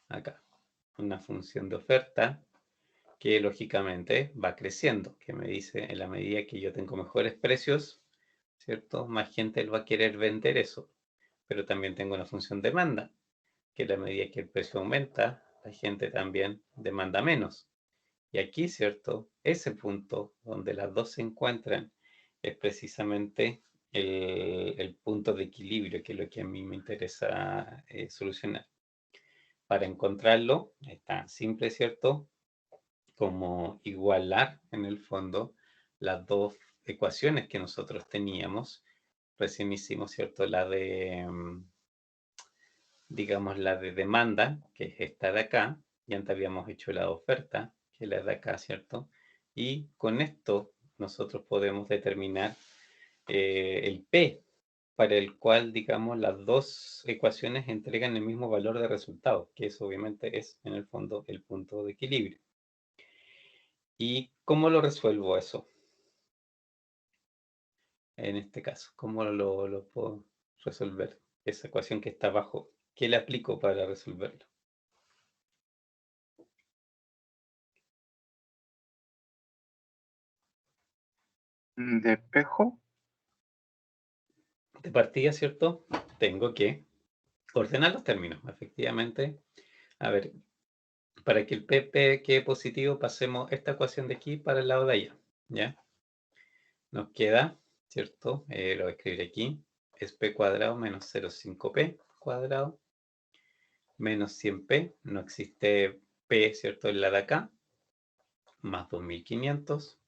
Acá. Una función de oferta que lógicamente va creciendo, que me dice en la medida que yo tengo mejores precios, ¿cierto? Más gente va a querer vender eso. Pero también tengo una función demanda, que a la medida que el precio aumenta, la gente también demanda menos. Y aquí, ¿cierto? Ese punto donde las dos se encuentran es precisamente el punto de equilibrio, que es lo que a mí me interesa solucionar. Para encontrarlo, es tan simple, ¿cierto?, como igualar en el fondo las dos ecuaciones que nosotros teníamos. Recién hicimos, ¿cierto?, digamos, la de demanda, que es esta de acá, y antes habíamos hecho la de oferta, que es la de acá, ¿cierto? Y con esto nosotros podemos determinar el P, para el cual, digamos, las dos ecuaciones entregan el mismo valor de resultado, que eso obviamente es, en el fondo, el punto de equilibrio. ¿Y cómo lo resuelvo eso? En este caso, ¿cómo lo puedo resolver? Esa ecuación que está abajo, ¿qué le aplico para resolverlo? De espejo. De partida, ¿cierto? Tengo que ordenar los términos, efectivamente. A ver, para que el PP quede positivo, pasemos esta ecuación de aquí para el lado de allá, ¿ya? Nos queda, ¿cierto? Lo voy a escribir aquí. Es P cuadrado menos 0,5P cuadrado menos 100P. No existe P, ¿cierto?, en la de acá. más 2500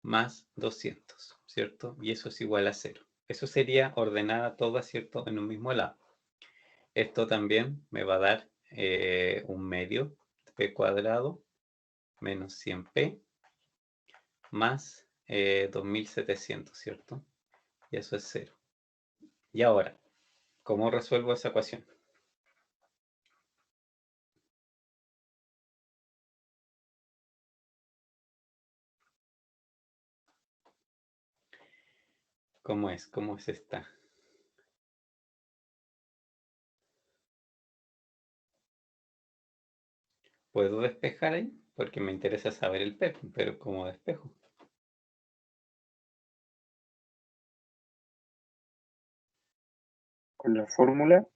más 200, ¿cierto? Y eso es igual a 0. Eso sería ordenada toda, ¿cierto? En un mismo lado. Esto también me va a dar un medio p cuadrado menos 100p más 2700, ¿cierto? Y eso es 0. Y ahora, ¿cómo resuelvo esa ecuación? ¿Cómo es? ¿Cómo es esta? ¿Puedo despejar ahí? Porque me interesa saber el p, pero ¿cómo despejo? Con la fórmula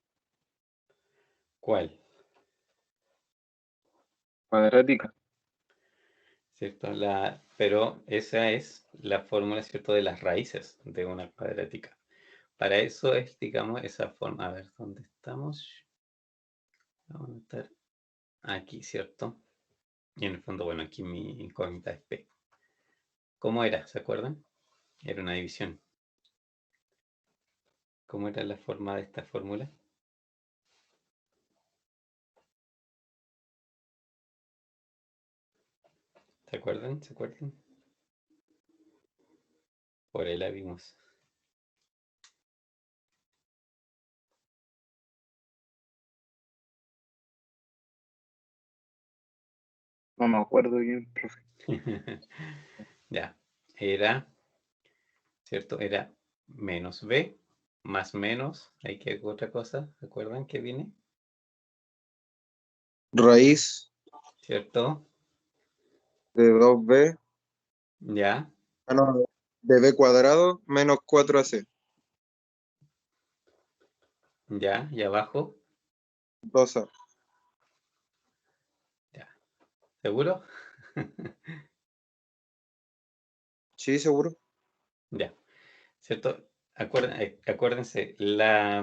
¿Cuál? cuadrática. ¿Cierto? Pero esa es la fórmula, ¿cierto? De las raíces de una cuadrática. Para eso es, digamos, esa forma. A ver, ¿dónde estamos? Vamos a estar aquí, ¿cierto? Y en el fondo, bueno, aquí mi incógnita es P. ¿Cómo era? ¿Se acuerdan? Era una división. ¿Cómo era la forma de esta fórmula? ¿Se acuerdan? ¿Se acuerdan? Por ahí la vimos. No me acuerdo bien, profe. Ya. Era, ¿cierto? Era menos B más menos. Hay que otra cosa. ¿Se acuerdan que viene? Raíz ¿Cierto? de 2b, Ya. no, de b cuadrado menos 4ac. Ya. Y abajo. 2a. Ya. ¿Seguro? Sí, seguro. Ya. ¿Cierto? Acuérdense, la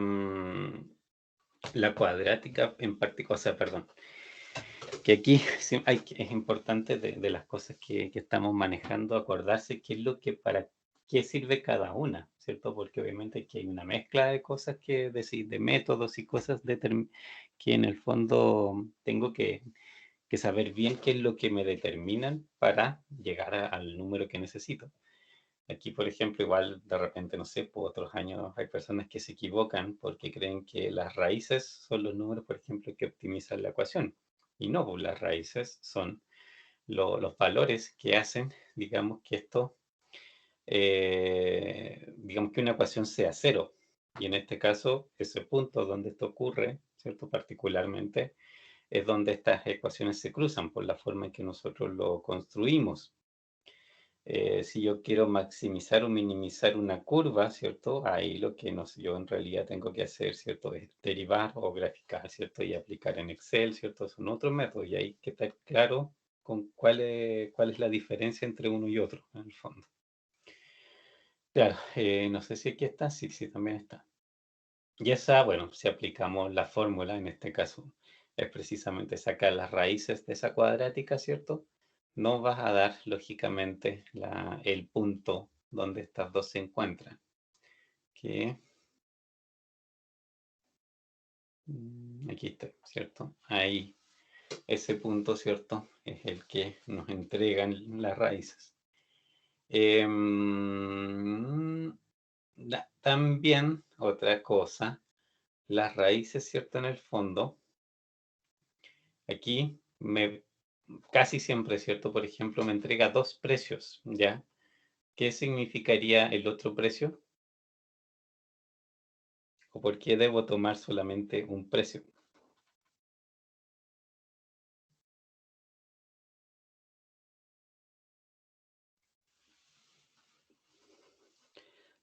cuadrática en particular, o sea, perdón, que aquí sí es importante de las cosas que estamos manejando, acordarse qué es lo que para qué sirve cada una, ¿cierto? Porque obviamente aquí hay una mezcla de cosas de métodos y cosas que en el fondo tengo que saber bien qué es lo que me determinan para llegar al número que necesito. Aquí, por ejemplo, igual de repente, no sé, por otros años hay personas que se equivocan porque creen que las raíces son los números, por ejemplo, que optimizan la ecuación. Y no, pues las raíces son los valores que hacen, digamos, que esto, digamos que una ecuación sea cero. Y en este caso, ese punto donde esto ocurre, ¿cierto? Particularmente, es donde estas ecuaciones se cruzan por la forma en que nosotros lo construimos. Si yo quiero maximizar o minimizar una curva, ¿cierto? Ahí lo que yo en realidad tengo que hacer, ¿cierto? Es derivar o graficar, ¿cierto? Y aplicar en Excel, ¿cierto? Son otros métodos y hay que estar claro con cuál es la diferencia entre uno y otro, en el fondo. Claro, no sé si aquí está, sí, sí, también está. Y esa, bueno, si aplicamos la fórmula, en este caso, es precisamente sacar las raíces de esa cuadrática, ¿cierto? No vas a dar, lógicamente, el punto donde estas dos se encuentran. Que aquí está, ¿cierto? Ahí, ese punto, ¿cierto? Es el que nos entregan las raíces. También, otra cosa, las raíces, ¿cierto? En el fondo, aquí casi siempre, ¿cierto? Por ejemplo, me entrega dos precios, ¿ya? ¿Qué significaría el otro precio? ¿O por qué debo tomar solamente un precio?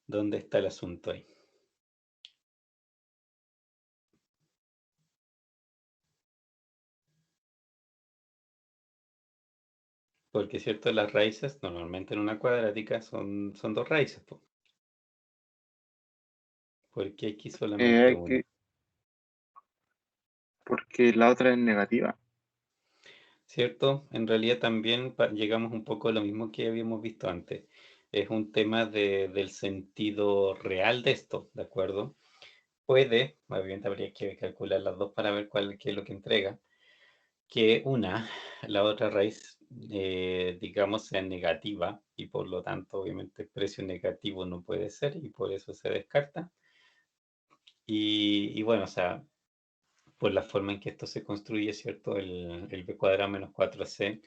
¿Dónde está el asunto ahí? Porque, ¿cierto? Las raíces, normalmente en una cuadrática, son dos raíces, po. ¿Por qué aquí solamente Hay una? que, porque la otra es negativa. ¿cierto? En realidad también llegamos un poco a lo mismo que habíamos visto antes. Es un tema del sentido real de esto, ¿de acuerdo? Puede, obviamente habría que calcular las dos para ver qué es lo que entrega, que la otra raíz, digamos, sea negativa y por lo tanto, obviamente, el precio negativo no puede ser y por eso se descarta. Y bueno, o sea, por la forma en que esto se construye, ¿cierto? El b cuadrado menos 4c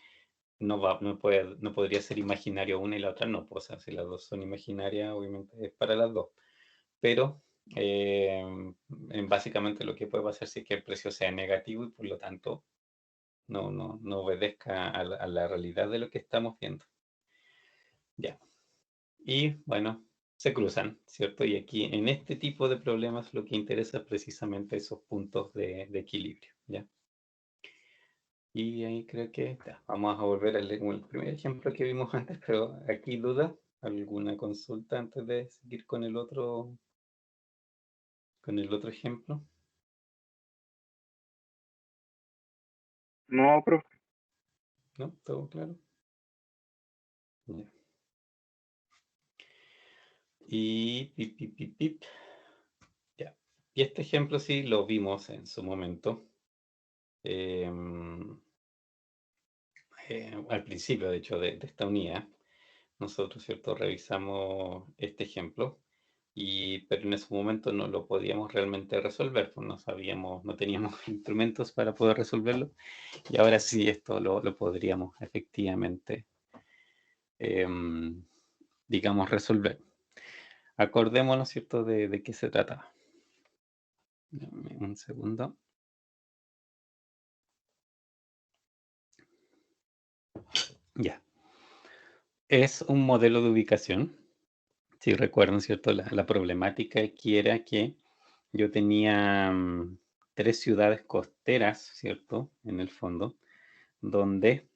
no podría ser imaginario una y la otra no, pues, o sea, si las dos son imaginarias, obviamente es para las dos. Pero básicamente lo que puede pasar es que el precio sea negativo y por lo tanto no obedezca a la realidad de lo que estamos viendo. Ya. Y bueno, se cruzan, ¿cierto? Y aquí en este tipo de problemas lo que interesa es precisamente esos puntos de equilibrio, ¿ya? Y ahí creo que ya, vamos a volver al el primer ejemplo que vimos antes, pero aquí duda, alguna consulta antes de seguir con el otro ejemplo. No, profe. ¿No? ¿Todo claro? Ya. Y pip. Ya. Y este ejemplo sí lo vimos en su momento. Al principio, de hecho, de esta unidad. Nosotros, ¿cierto? Revisamos este ejemplo, pero en ese momento no lo podíamos realmente resolver, pues no teníamos instrumentos para poder resolverlo, y ahora sí esto lo podríamos efectivamente, digamos, resolver. Acordémonos, ¿cierto?, de qué se trataba. Dame un segundo. Ya. Es un modelo de ubicación. Si recuerdan, ¿cierto? La problemática aquí era que yo tenía 3 ciudades costeras, ¿cierto? En el fondo, donde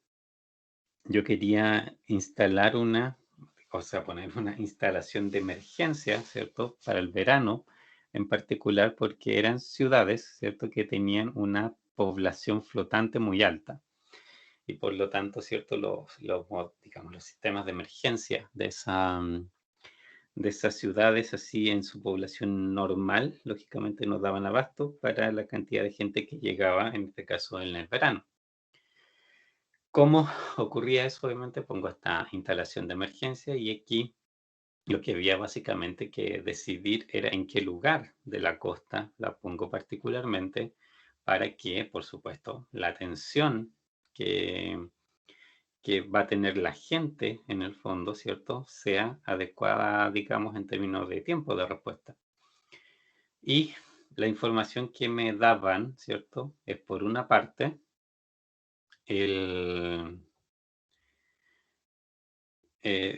yo quería instalar poner una instalación de emergencia, ¿cierto? Para el verano, en particular porque eran ciudades, ¿cierto? Que tenían una población flotante muy alta. Y por lo tanto, ¿cierto? Digamos, los sistemas de emergencia de esas ciudades, así en su población normal, lógicamente no daban abasto para la cantidad de gente que llegaba, en este caso en el verano. ¿Cómo ocurría eso? Obviamente pongo esta instalación de emergencia y aquí lo que había básicamente que decidir era en qué lugar de la costa la pongo particularmente para que, por supuesto, la atención que va a tener la gente en el fondo, ¿cierto?, sea adecuada, digamos, en términos de tiempo de respuesta. Y la información que me daban, ¿cierto?, es por una parte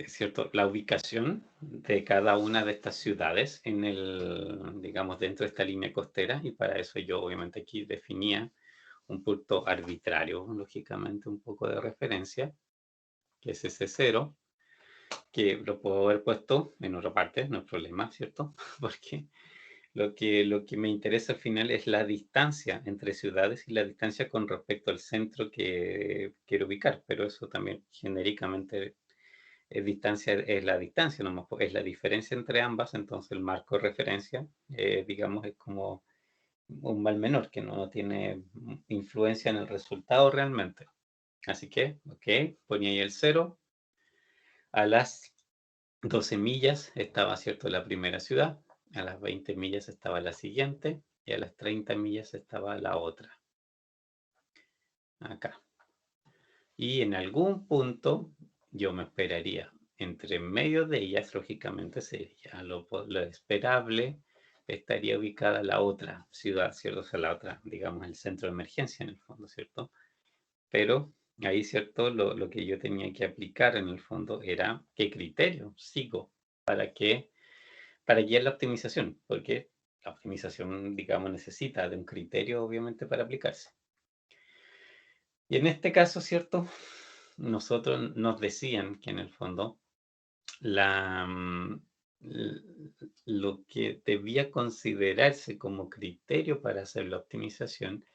¿cierto?, la ubicación de cada una de estas ciudades digamos, dentro de esta línea costera, y para eso yo obviamente aquí definía un punto arbitrario, lógicamente un poco de referencia, que es ese 0, que lo puedo haber puesto en otra parte, no hay problema, ¿cierto? Porque lo que me interesa al final es la distancia entre ciudades y la distancia con respecto al centro que quiero ubicar, pero eso también genéricamente es la distancia, nomás, es la diferencia entre ambas, entonces el marco de referencia, digamos, es como un mal menor, que no tiene influencia en el resultado realmente. Así que, ok, ponía ahí el 0, a las 12 millas estaba, ¿cierto?, la primera ciudad, a las 20 millas estaba la siguiente y a las 30 millas estaba la otra. Acá. Y en algún punto yo me esperaría. Entre medio de ellas, lógicamente, sería lo esperable, estaría ubicada la otra ciudad, ¿cierto? O sea, la otra, digamos, el centro de emergencia en el fondo, ¿cierto? Pero ahí, ¿cierto? Lo que yo tenía que aplicar en el fondo era qué criterio sigo para guiar la optimización, porque la optimización, digamos, necesita de un criterio, obviamente, para aplicarse. Y en este caso, ¿cierto? Nosotros nos decían que en el fondo lo que debía considerarse como criterio para hacer la optimización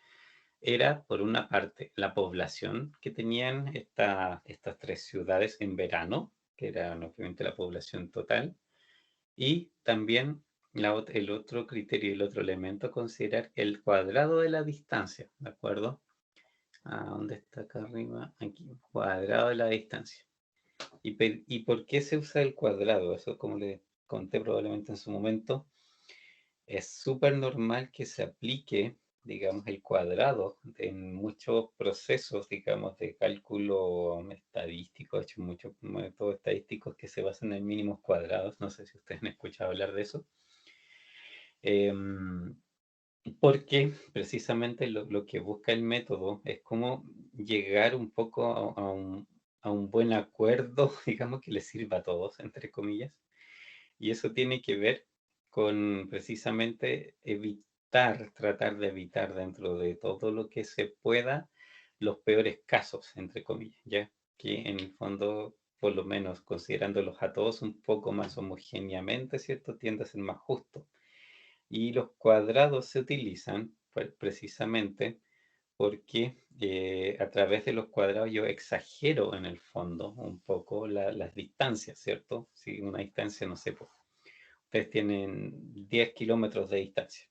era, por una parte, la población que tenían estas 3 ciudades en verano, que era obviamente la población total, y también el otro criterio, el otro elemento a considerar, el cuadrado de la distancia, ¿de acuerdo? ¿Dónde está acá arriba? Aquí, cuadrado de la distancia. ¿Y por qué se usa el cuadrado? Eso, como le conté probablemente en su momento, es súper normal que se aplique, digamos, el cuadrado en muchos procesos, digamos, de cálculo estadístico. De hecho, muchos métodos estadísticos que se basan en mínimos cuadrados. No sé si ustedes han escuchado hablar de eso. Porque precisamente lo que busca el método es cómo llegar un poco a un buen acuerdo, digamos, que le sirva a todos, entre comillas. Y eso tiene que ver con precisamente tratar de evitar dentro de todo lo que se pueda los peores casos, entre comillas, ¿ya? Que en el fondo, por lo menos considerándolos a todos un poco más homogéneamente, ¿cierto? Tiende a ser más justo. Y los cuadrados se utilizan precisamente porque a través de los cuadrados yo exagero en el fondo un poco las distancias, ¿cierto? Si una distancia, no sé, pues, ustedes tienen 10 kilómetros de distancia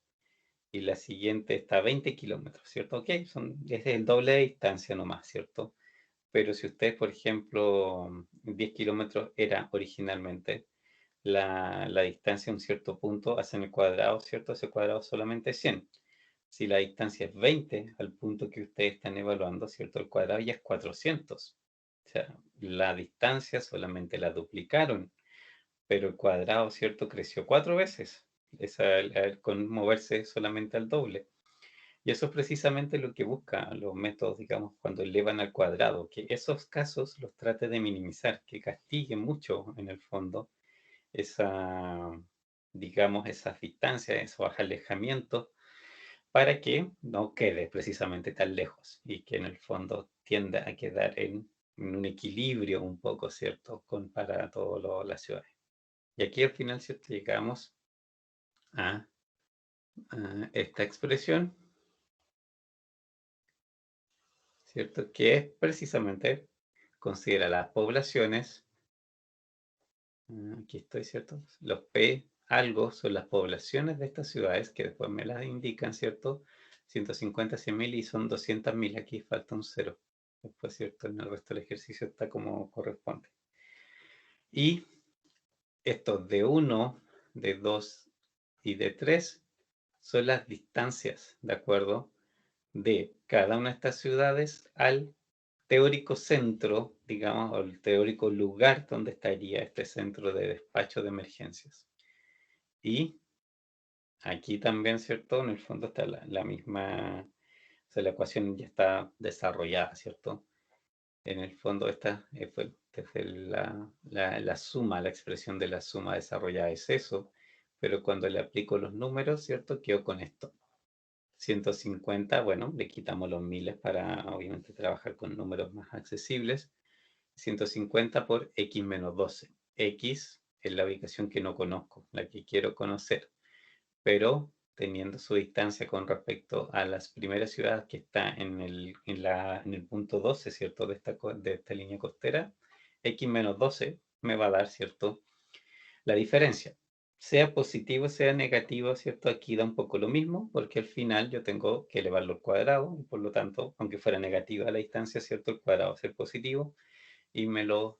y la siguiente está a 20 kilómetros, ¿cierto? Ok, es el doble de distancia nomás, ¿cierto? Pero si ustedes, por ejemplo, 10 kilómetros era originalmente la distancia a un cierto punto, hacen el cuadrado, ¿cierto? Ese cuadrado solamente es 100. Si la distancia es 20 al punto que ustedes están evaluando, ¿cierto? El cuadrado ya es 400. O sea, la distancia solamente la duplicaron, pero el cuadrado, ¿cierto? Creció 4 veces, con moverse solamente al doble. Y eso es precisamente lo que buscan los métodos, digamos, cuando elevan al cuadrado, que esos casos los trate de minimizar, que castiguen mucho en el fondo esa, digamos, esas distancias, esos alejamientos, para que no quede precisamente tan lejos y que en el fondo tienda a quedar en un equilibrio un poco, ¿cierto?, para todas las ciudades. Y aquí al final, ¿cierto?, llegamos a esta expresión, ¿cierto?, que es precisamente, considera las poblaciones, aquí estoy, ¿cierto?, los P algo son las poblaciones de estas ciudades, que después me las indican, ¿cierto?, 150, 100.000 y son 200.000, aquí falta un 0. Después, ¿cierto?, en el resto del ejercicio está como corresponde. Y estos de 1, de 2 y de 3 son las distancias, ¿de acuerdo?, de cada una de estas ciudades al teórico centro, digamos, o el teórico lugar donde estaría este centro de despacho de emergencias. Y aquí también, ¿cierto?, en el fondo está la misma, o sea, la ecuación ya está desarrollada, ¿cierto? En el fondo esta fue desde la suma, la expresión de la suma desarrollada es eso, pero cuando le aplico los números, ¿cierto?, quedo con esto. 150, bueno, le quitamos los miles para obviamente trabajar con números más accesibles. 150 por x menos 12. X es la ubicación que no conozco, la que quiero conocer, pero teniendo su distancia con respecto a las primeras ciudades que está en el punto 12, ¿cierto?, de esta línea costera, x menos 12 me va a dar, ¿cierto?, la diferencia. Sea positivo, sea negativo, ¿cierto? Aquí da un poco lo mismo, porque al final yo tengo que elevarlo al cuadrado, y por lo tanto, aunque fuera negativa la distancia, ¿cierto?, el cuadrado va a ser positivo, y lo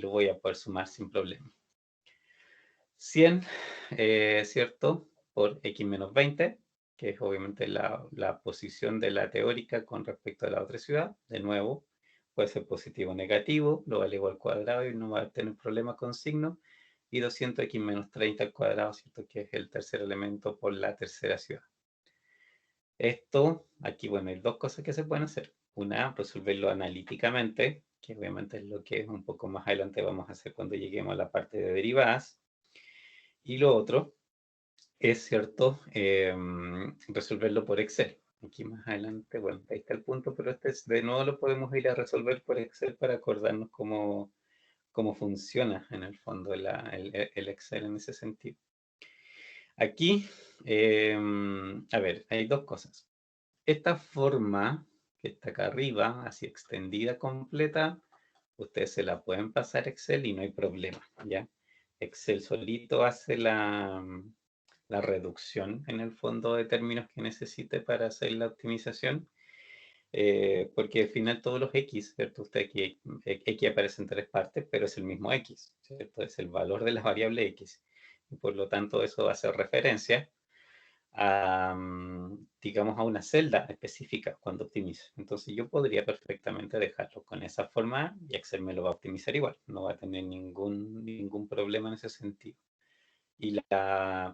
voy a poder sumar sin problema. 100, ¿cierto?, por x menos 20, que es obviamente la posición de la teórica con respecto a la otra ciudad. De nuevo, puede ser positivo o negativo, lo elevo al cuadrado y no va a tener problema con signo. Y 200x menos 30 al cuadrado, ¿cierto?, que es el tercer elemento por la tercera ciudad. Esto, aquí, bueno, hay dos cosas que se pueden hacer. Una, resolverlo analíticamente, que obviamente es lo que un poco más adelante vamos a hacer cuando lleguemos a la parte de derivadas. Y lo otro es, ¿cierto?, resolverlo por Excel. Aquí más adelante, bueno, ahí está el punto, pero de nuevo lo podemos ir a resolver por Excel para acordarnos cómo funciona en el fondo el Excel en ese sentido. Aquí, a ver, hay dos cosas. esta forma que está acá arriba, así extendida completa, ustedes se la pueden pasar a Excel y no hay problema, ¿ya? Excel solito hace la reducción en el fondo de términos que necesite para hacer la optimización, porque al final todos los X, ¿cierto? X aparece en 3 partes, pero es el mismo X, ¿cierto? Es el valor de la variable X. Y por lo tanto eso va a hacer referencia a, digamos, a una celda específica cuando optimice. Entonces yo podría perfectamente dejarlo con esa forma y Excel me lo va a optimizar igual. No va a tener ningún problema en ese sentido.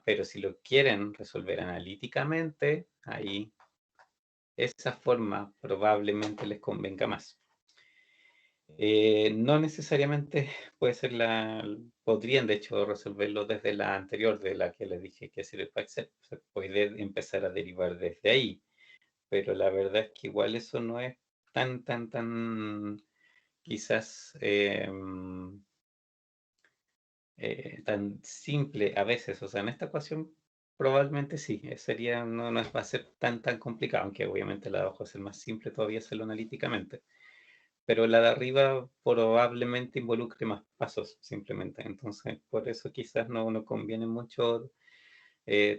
Pero si lo quieren resolver analíticamente, ahí esa forma probablemente les convenga más. No necesariamente puede ser podrían de hecho resolverlo desde la anterior, de la que les dije que sirve para Excel. Se puede empezar a derivar desde ahí, pero la verdad es que igual eso no es tan quizás tan simple a veces. O sea, en esta ecuación probablemente sí, no va a ser tan complicado, aunque obviamente la de abajo es el más simple todavía hacerlo analíticamente. Pero la de arriba probablemente involucre más pasos simplemente. Entonces, por eso quizás no conviene mucho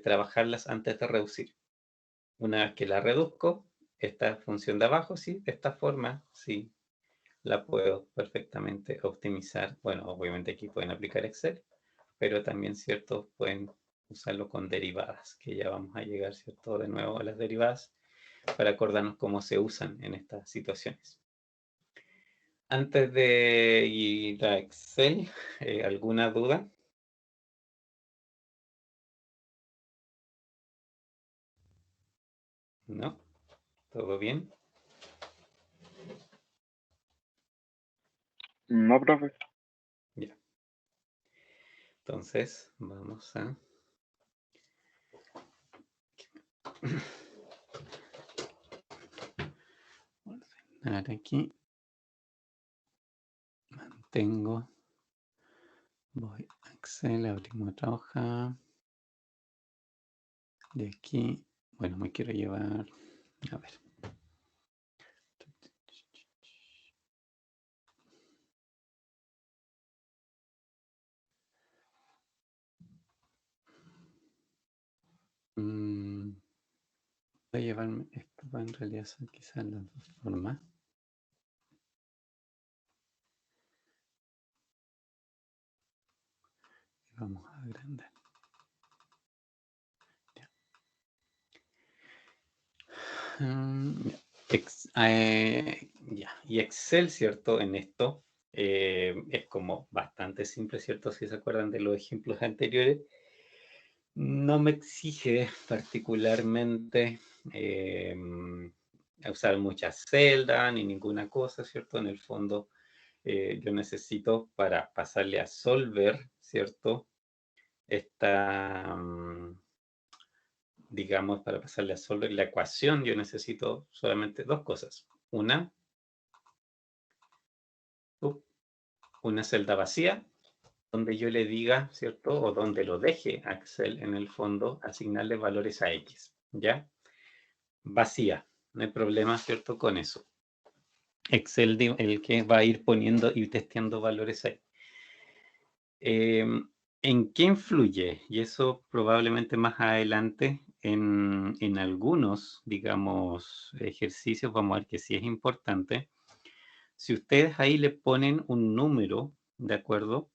trabajarlas antes de reducir. Una vez que la reduzco, esta función de abajo, sí, de esta forma, sí, la puedo perfectamente optimizar. Bueno, obviamente aquí pueden aplicar Excel, pero también, ¿cierto? Pueden usarlo con derivadas, que ya vamos a llegar, ¿cierto? De nuevo a las derivadas para acordarnos cómo se usan en estas situaciones. Antes de ir a Excel, ¿alguna duda? ¿No? ¿Todo bien? No, profe. Ya. Entonces, vamos a ordenar aquí. Mantengo. Voy a Excel, abrimos otra hoja. De aquí, bueno, me quiero llevar, a ver. Voy a llevarme esto, en realidad son quizás las dos formas. Vamos a agrandar. Ya. Y Excel, ¿cierto? En esto es como bastante simple, ¿cierto? Si se acuerdan de los ejemplos anteriores. No me exige particularmente usar muchas celdas ni ninguna cosa, ¿cierto? En el fondo, yo necesito para pasarle a solver, ¿cierto? Digamos, para pasarle a solver la ecuación, yo necesito solamente dos cosas. Una celda vacía, donde yo le diga, ¿cierto? O donde lo deje a Excel, en el fondo, asignarle valores a X, ¿ya? Vacía, no hay problema, ¿cierto? Con eso. Excel, el que va a ir poniendo y testeando valores ahí. ¿En qué influye? Y eso probablemente más adelante en algunos, digamos, ejercicios, vamos a ver que sí es importante. Si ustedes ahí le ponen un número, ¿de acuerdo?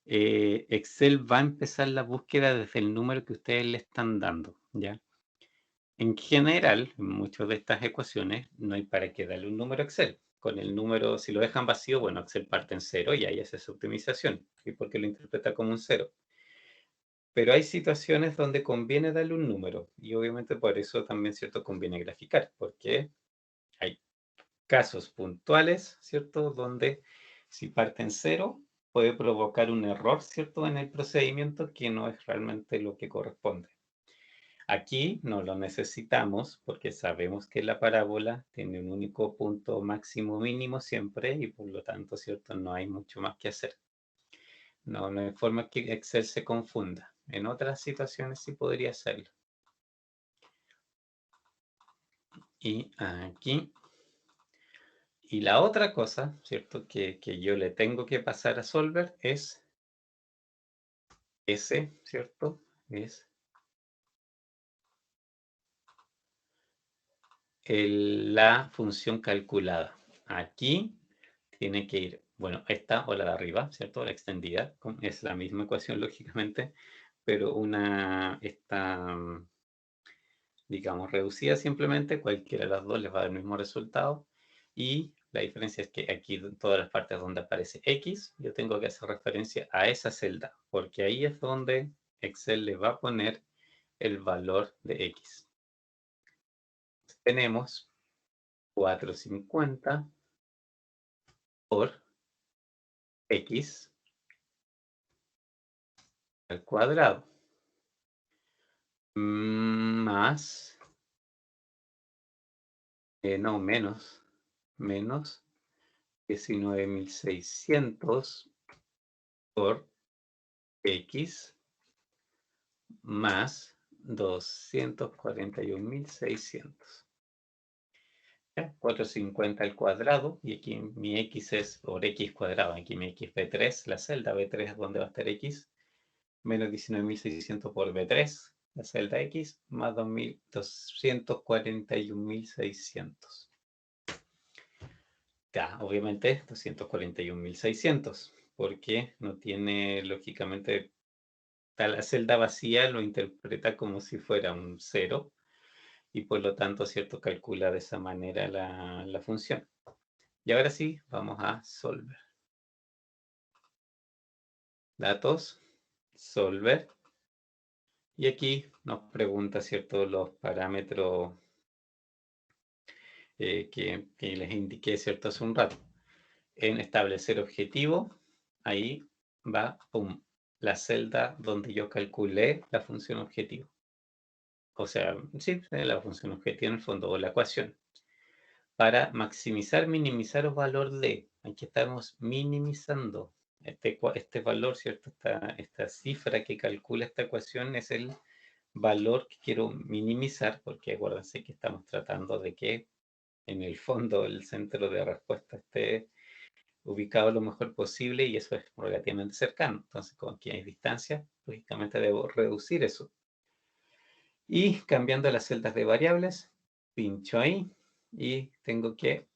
Excel va a empezar la búsqueda desde el número que ustedes le están dando, ¿ya? En general, en muchas de estas ecuaciones, no hay para qué darle un número a Excel. Con el número, si lo dejan vacío, bueno, Excel parte en 0 y ahí hace su optimización, ¿sí? Porque lo interpreta como un 0. Pero hay situaciones donde conviene darle un número y obviamente por eso también, ¿cierto? Conviene graficar, porque hay casos puntuales, ¿cierto? Donde si parte en 0 puede provocar un error, ¿cierto? En el procedimiento que no es realmente lo que corresponde. Aquí no lo necesitamos porque sabemos que la parábola tiene un único punto máximo mínimo siempre y por lo tanto, ¿cierto? No hay mucho más que hacer. No hay forma que Excel se confunda. En otras situaciones sí podría hacerlo. y aquí. Y la otra cosa, ¿cierto? Que yo le tengo que pasar a Solver es S, ¿cierto? Es la función calculada. Aquí tiene que ir, bueno, esta o la de arriba, ¿cierto? La extendida, es la misma ecuación lógicamente, pero una está, digamos, reducida simplemente, cualquiera de las dos les va a dar el mismo resultado. Y la diferencia es que aquí en todas las partes donde aparece X, yo tengo que hacer referencia a esa celda, porque ahí es donde Excel le va a poner el valor de X. Tenemos 450 por X al cuadrado más, no, menos 19.600 por X más 241.600. 450 al cuadrado, y aquí mi X es por X cuadrado, aquí mi X B3, la celda B3 es donde va a estar X, menos 19.600 por B3, la celda X, más 241.600. Ya, obviamente 241.600, porque no tiene, lógicamente, la celda vacía lo interpreta como si fuera un 0, y por lo tanto, ¿cierto? Calcula de esa manera la función. Y ahora sí, vamos a Solver. Datos, Solver. Y aquí nos pregunta, ¿cierto? Los parámetros que les indiqué, ¿cierto? Hace un rato. En establecer objetivo, ahí va, pum, la celda donde yo calculé la función objetivo. O sea, sí, la función objetivo en el fondo, o la ecuación. Para maximizar, minimizar el valor de, aquí estamos minimizando este valor, ¿cierto? Esta cifra que calcula esta ecuación es el valor que quiero minimizar, porque acuérdense que estamos tratando de que en el fondo el centro de respuesta esté ubicado lo mejor posible, y eso es relativamente cercano. Entonces, como aquí hay distancia, lógicamente debo reducir eso. Y cambiando las celdas de variables, pincho ahí y tengo que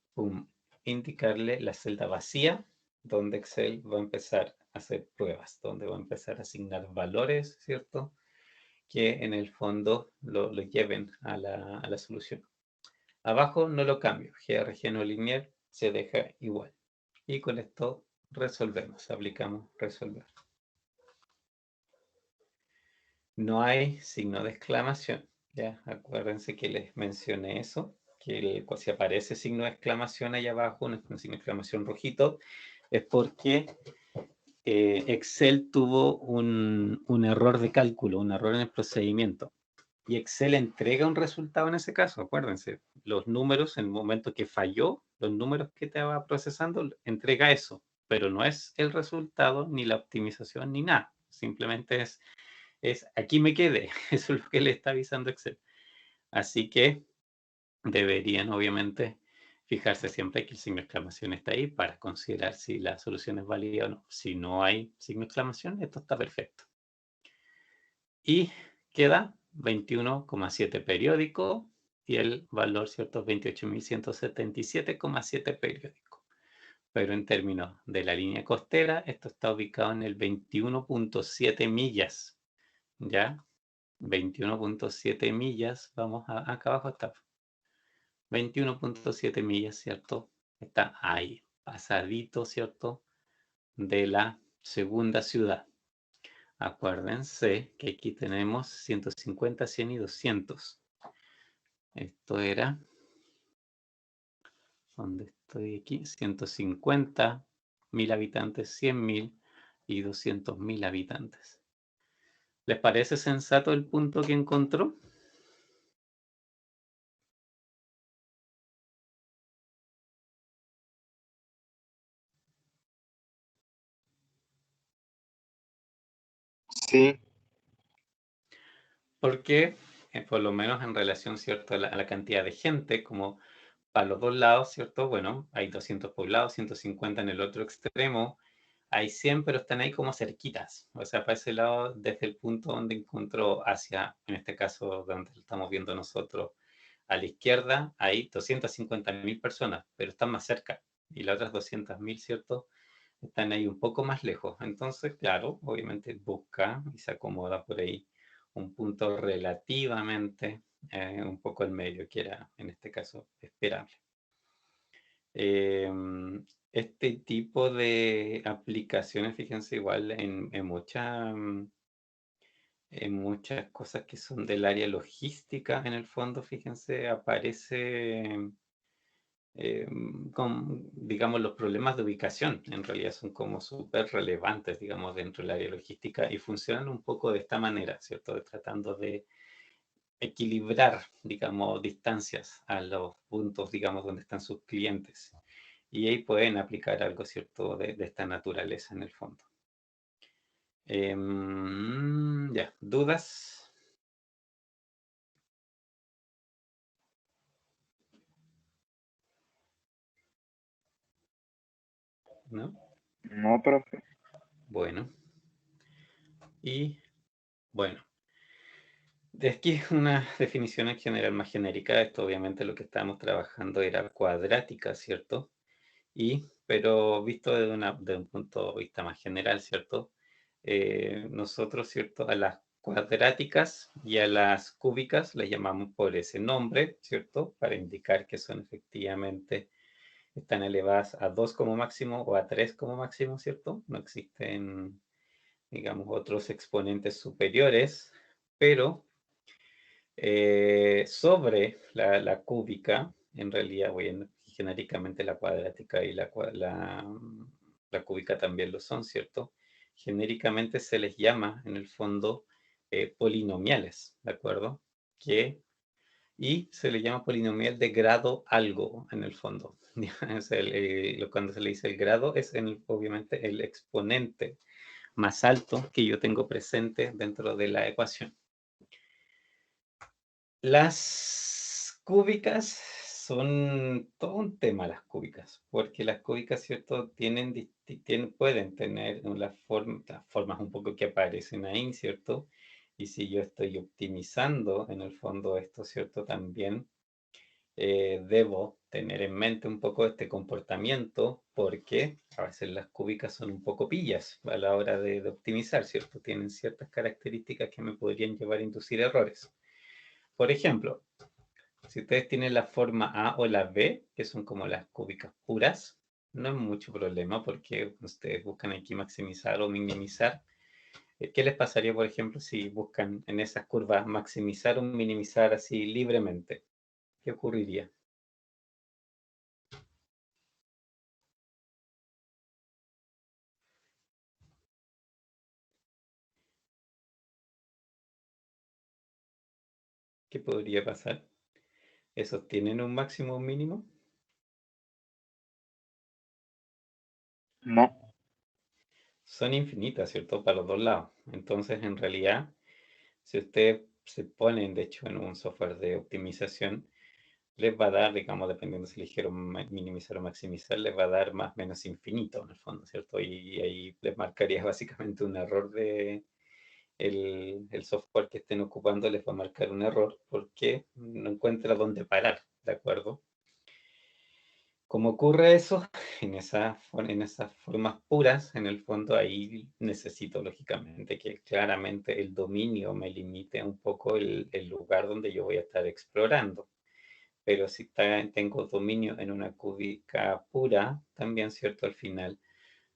indicarle la celda vacía, donde Excel va a empezar a hacer pruebas, donde va a empezar a asignar valores, ¿cierto? Que en el fondo lo lleven a la solución. Abajo no lo cambio, GRG no lineal se deja igual. Y con esto resolvemos, aplicamos resolver. No hay signo de exclamación. Ya, acuérdense que les mencioné eso, que si aparece signo de exclamación allá abajo, un signo de exclamación rojito, es porque Excel tuvo un error de cálculo, un error en el procedimiento. Y Excel entrega un resultado en ese caso, acuérdense. Los números, en el momento que falló, los números que te va procesando, entrega eso. Pero no es el resultado, ni la optimización, ni nada. Simplemente es aquí me quedé. Eso es lo que le está avisando Excel. Así que deberían, obviamente, fijarse siempre que el signo de exclamación está ahí para considerar si la solución es válida o no. Si no hay signo de exclamación, esto está perfecto. Y queda 21,7 periódico y el valor, ¿cierto? 28.177,7 periódico. Pero en términos de la línea costera, esto está ubicado en el 21.7 millas. ¿Ya? 21.7 millas, vamos acá abajo está. 21.7 millas, ¿cierto? Está ahí, pasadito, ¿cierto? De la segunda ciudad. Acuérdense que aquí tenemos 150, 100 y 200. Esto era, ¿dónde estoy aquí? 150.000 habitantes, 100.000 y 200.000 habitantes. ¿Les parece sensato el punto que encontró? Sí, Porque por lo menos en relación, ¿cierto?, a la cantidad de gente, como para los dos lados, ¿cierto? Bueno, hay 200 poblados, 150 en el otro extremo, hay 100, pero están ahí como cerquitas. O sea, para ese lado, desde el punto donde encuentro hacia, en este caso, donde lo estamos viendo nosotros, a la izquierda, hay 250.000 personas, pero están más cerca. Y las otras 200.000, ¿cierto?, están ahí un poco más lejos. Entonces, claro, obviamente busca y se acomoda por ahí un punto relativamente un poco al medio, que era en este caso esperable. Este tipo de aplicaciones, fíjense, igual en muchas cosas que son del área logística, en el fondo, fíjense, aparece digamos, los problemas de ubicación en realidad son como súper relevantes, digamos, dentro del área logística y funcionan un poco de esta manera, ¿cierto? Tratando de equilibrar, digamos, distancias a los puntos, digamos, donde están sus clientes. Y ahí pueden aplicar algo, ¿cierto?, de esta naturaleza en el fondo. Ya, ¿dudas? ¿No? No, profe. Bueno. Y bueno. De aquí una definición en general más genérica. Esto obviamente lo que estábamos trabajando era cuadrática, ¿cierto? Pero visto de un punto de vista más general, ¿cierto? Nosotros, ¿cierto?, a las cuadráticas y a las cúbicas les llamamos por ese nombre, ¿cierto? Para indicar que son efectivamente, están elevadas a 2 como máximo o a 3 como máximo, ¿cierto? No existen, digamos, otros exponentes superiores, pero sobre la cúbica, en realidad, genéricamente la cuadrática y la cúbica también lo son, ¿cierto? Genéricamente se les llama, en el fondo, polinomiales, ¿de acuerdo? Y se le llama polinomial de grado algo, en el fondo. Cuando se le dice el grado, es obviamente el exponente más alto que yo tengo presente dentro de la ecuación. Las cúbicas son todo un tema, las cúbicas, porque las cúbicas, ¿cierto?, pueden tener las formas un poco que aparecen ahí, ¿cierto? Y si yo estoy optimizando en el fondo esto, ¿cierto?, también debo tener en mente un poco este comportamiento, porque a veces las cúbicas son un poco pillas a la hora de optimizar, ¿cierto? Tienen ciertas características que me podrían llevar a inducir errores. Por ejemplo, si ustedes tienen la forma A o la B, que son como las cúbicas puras, no es mucho problema porque ustedes buscan aquí maximizar o minimizar. ¿Qué les pasaría, por ejemplo, si buscan en esas curvas maximizar o minimizar así libremente? ¿Qué ocurriría? ¿Qué podría pasar? ¿Esos tienen un máximo o un mínimo? No. Son infinitas, ¿cierto? Para los dos lados. Entonces, en realidad, si ustedes se ponen, de hecho, en un software de optimización, les va a dar, digamos, dependiendo si eligieron minimizar o maximizar, les va a dar más o menos infinito, en el fondo, ¿cierto? Y ahí les marcaría básicamente un error el software que estén ocupando les va a marcar un error porque no encuentra dónde parar, ¿de acuerdo? Como ocurre eso, en esas formas puras, en el fondo ahí necesito lógicamente que claramente el dominio me limite un poco el lugar donde yo voy a estar explorando. Pero si tengo dominio en una cúbica pura, también, ¿cierto? Al final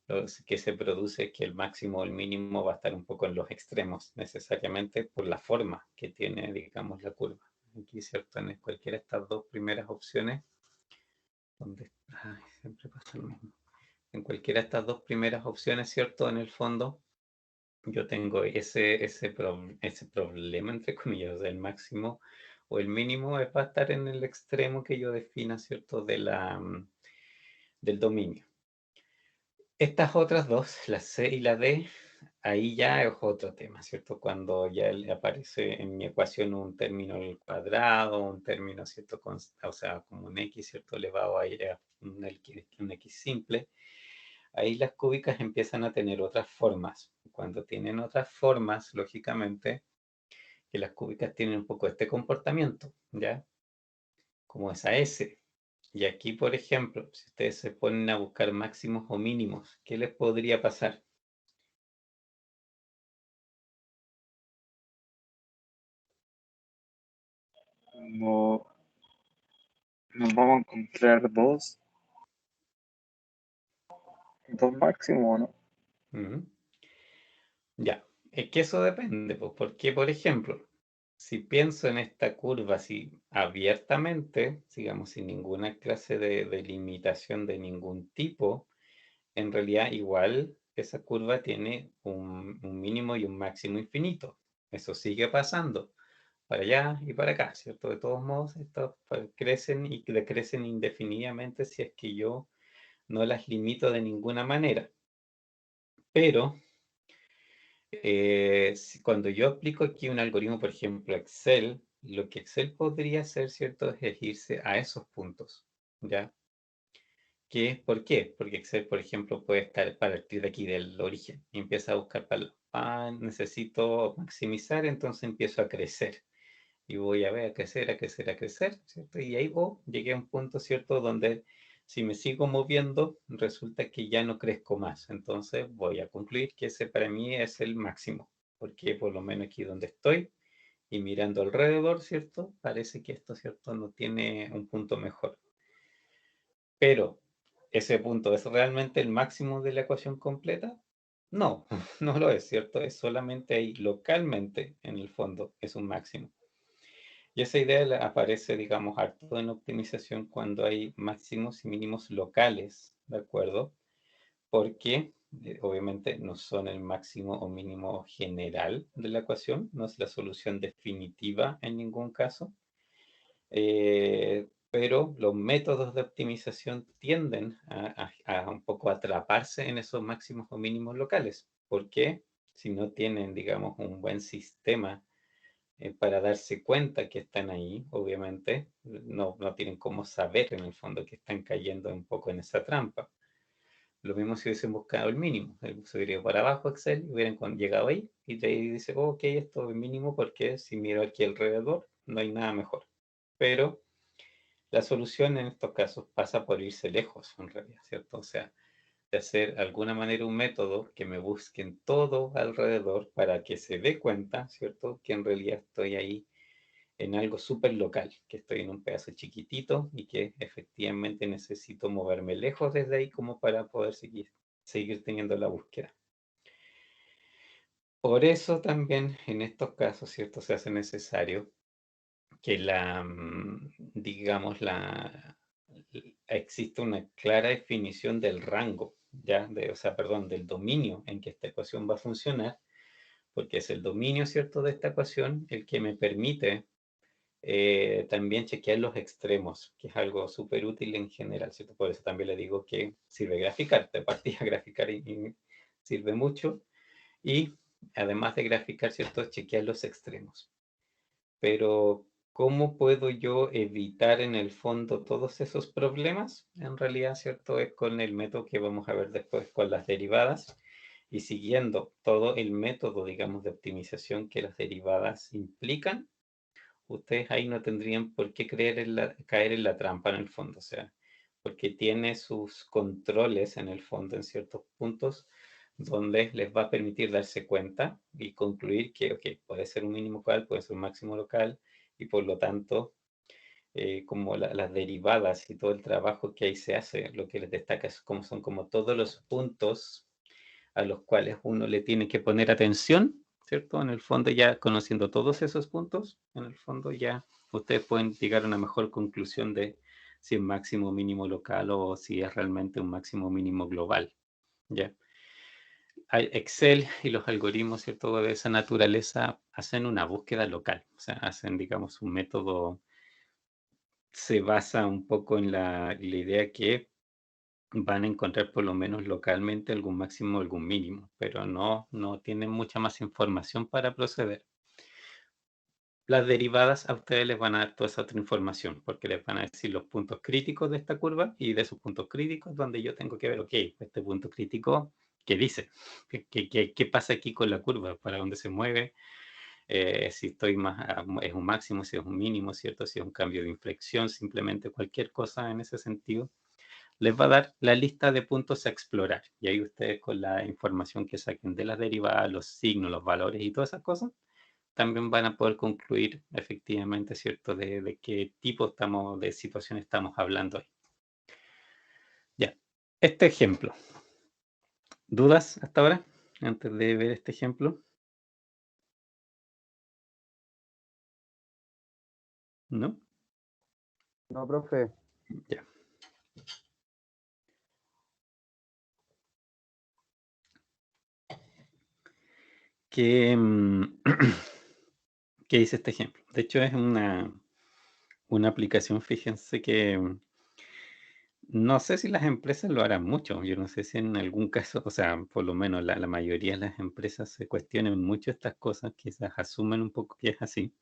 lo que se produce es que el máximo o el mínimo va a estar un poco en los extremos, necesariamente por la forma que tiene, digamos, la curva. Aquí, ¿cierto? En cualquiera de estas dos primeras opciones, siempre pasa lo mismo. En cualquiera de estas dos primeras opciones, ¿cierto? En el fondo, yo tengo ese problema, entre comillas, el máximo o el mínimo va a estar en el extremo que yo defina, ¿cierto? Del dominio. Estas otras dos, la C y la D, ahí ya es otro tema, ¿cierto? Cuando ya le aparece en mi ecuación un término al cuadrado, un término, ¿cierto? O sea, como un x, ¿cierto? Elevado a un x simple. Ahí las cúbicas empiezan a tener otras formas. Cuando tienen otras formas, lógicamente, que las cúbicas tienen un poco este comportamiento, ¿ya? Como esa S. Y aquí, por ejemplo, si ustedes se ponen a buscar máximos o mínimos, ¿qué les podría pasar? No, nos vamos a encontrar dos máximos, ¿no? Ujú. Ya, es que eso depende, pues, porque, por ejemplo, si pienso en esta curva así abiertamente, digamos, sin ninguna clase de limitación de ningún tipo, en realidad igual esa curva tiene un mínimo y un máximo infinito. Eso sigue pasando para allá y para acá, ¿cierto? De todos modos, estas crecen y decrecen indefinidamente si es que yo no las limito de ninguna manera. Pero cuando yo aplico aquí un algoritmo, por ejemplo, Excel, lo que Excel podría hacer, ¿cierto? Es irse a esos puntos, ¿ya? ¿Por qué? Porque Excel, por ejemplo, puede estar partir de aquí del origen y empieza a buscar necesito maximizar, entonces empiezo a crecer y voy a ver, a crecer, a crecer, a crecer, ¿cierto? Y ahí llegué a un punto, ¿cierto? Donde si me sigo moviendo, resulta que ya no crezco más. Entonces voy a concluir que ese para mí es el máximo, porque por lo menos aquí donde estoy y mirando alrededor, ¿cierto? Parece que esto, ¿cierto? No tiene un punto mejor. Pero, ¿ese punto es realmente el máximo de la ecuación completa? No, no lo es, ¿cierto? Es solamente ahí localmente, en el fondo, es un máximo. Y esa idea aparece, digamos, harto en optimización cuando hay máximos y mínimos locales, ¿de acuerdo? Porque obviamente no son el máximo o mínimo general de la ecuación, no es la solución definitiva en ningún caso, pero los métodos de optimización tienden a un poco atraparse en esos máximos o mínimos locales. ¿Por qué? Si no tienen, digamos, un buen sistema para darse cuenta que están ahí, obviamente, no tienen cómo saber en el fondo que están cayendo un poco en esa trampa. Lo mismo si hubiesen buscado el mínimo, se hubiera ido para abajo Excel, hubieran llegado ahí y de ahí dice, ok, esto es mínimo porque si miro aquí alrededor no hay nada mejor. Pero la solución en estos casos pasa por irse lejos, en realidad, ¿cierto? O sea, de hacer de alguna manera un método que me busque en todo alrededor para que se dé cuenta, ¿cierto? Que en realidad estoy ahí en algo súper local, que estoy en un pedazo chiquitito y que efectivamente necesito moverme lejos desde ahí como para poder seguir teniendo la búsqueda. Por eso también en estos casos, ¿cierto? Se hace necesario que digamos, existe una clara definición del rango, ¿ya? O sea, perdón, del dominio en que esta ecuación va a funcionar, porque es el dominio, ¿cierto?, de esta ecuación el que me permite también chequear los extremos, que es algo súper útil en general, ¿cierto? Por eso también le digo que sirve graficar, de partida graficar y sirve mucho, y además de graficar, ¿cierto?, chequear los extremos. Pero, ¿cómo puedo yo evitar en el fondo todos esos problemas? En realidad, ¿cierto? Es con el método que vamos a ver después con las derivadas y siguiendo todo el método, digamos, de optimización que las derivadas implican, ustedes ahí no tendrían por qué caer en la trampa en el fondo, o sea, porque tiene sus controles en el fondo en ciertos puntos donde les va a permitir darse cuenta y concluir que, ok, puede ser un mínimo local, puede ser un máximo local, y por lo tanto, como las derivadas y todo el trabajo que ahí se hace, lo que les destaca es cómo son como todos los puntos a los cuales uno le tiene que poner atención, ¿cierto? En el fondo ya conociendo todos esos puntos, en el fondo ya ustedes pueden llegar a una mejor conclusión de si es máximo o mínimo local o si es realmente un máximo o mínimo global, ¿ya? Excel y los algoritmos, ¿cierto?, de esa naturaleza hacen una búsqueda local, o sea, hacen, digamos, un método, se basa un poco en la idea que van a encontrar por lo menos localmente algún máximo o algún mínimo, pero no tienen mucha más información para proceder. Las derivadas a ustedes les van a dar toda esa otra información, porque les van a decir los puntos críticos de esta curva y de esos puntos críticos donde yo tengo que ver, ok, este punto crítico, ¿qué dice? ¿Qué pasa aquí con la curva? ¿Para dónde se mueve? Si estoy más, es un máximo, si es un mínimo, ¿cierto? Si es un cambio de inflexión, simplemente cualquier cosa en ese sentido. Les va a dar la lista de puntos a explorar. Y ahí ustedes con la información que saquen de las derivadas, los signos, los valores y todas esas cosas, también van a poder concluir efectivamente, ¿cierto?, de qué tipo de situación estamos hablando ahí. Ya, este ejemplo. ¿Dudas hasta ahora? Antes de ver este ejemplo. ¿No? No, profe. Ya. ¿Qué, ¿qué dice este ejemplo? De hecho, es una aplicación, fíjense que no sé si las empresas lo harán mucho. Yo no sé si en algún caso, o sea, por lo menos la mayoría de las empresas se cuestionan mucho estas cosas, quizás asumen un poco que es así.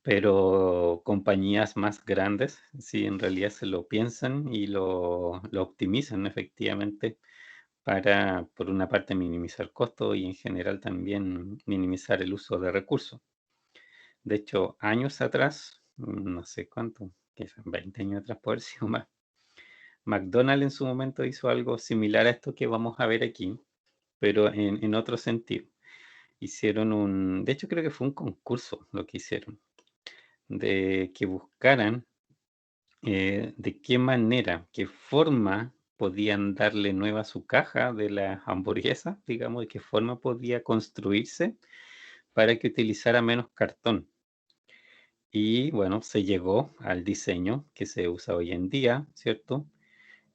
Pero compañías más grandes, sí, en realidad se lo piensan y lo optimizan efectivamente para, por una parte, minimizar costos y en general también minimizar el uso de recursos. De hecho, años atrás, no sé cuánto, quizás 20 años atrás, por si o más, McDonald's en su momento hizo algo similar a esto que vamos a ver aquí, pero en otro sentido. De hecho creo que fue un concurso lo que hicieron, de que buscaran de qué manera, qué forma podían darle nueva a su caja de la hamburguesa, digamos, de qué forma podía construirse para que utilizara menos cartón. Y bueno, se llegó al diseño que se usa hoy en día, ¿cierto?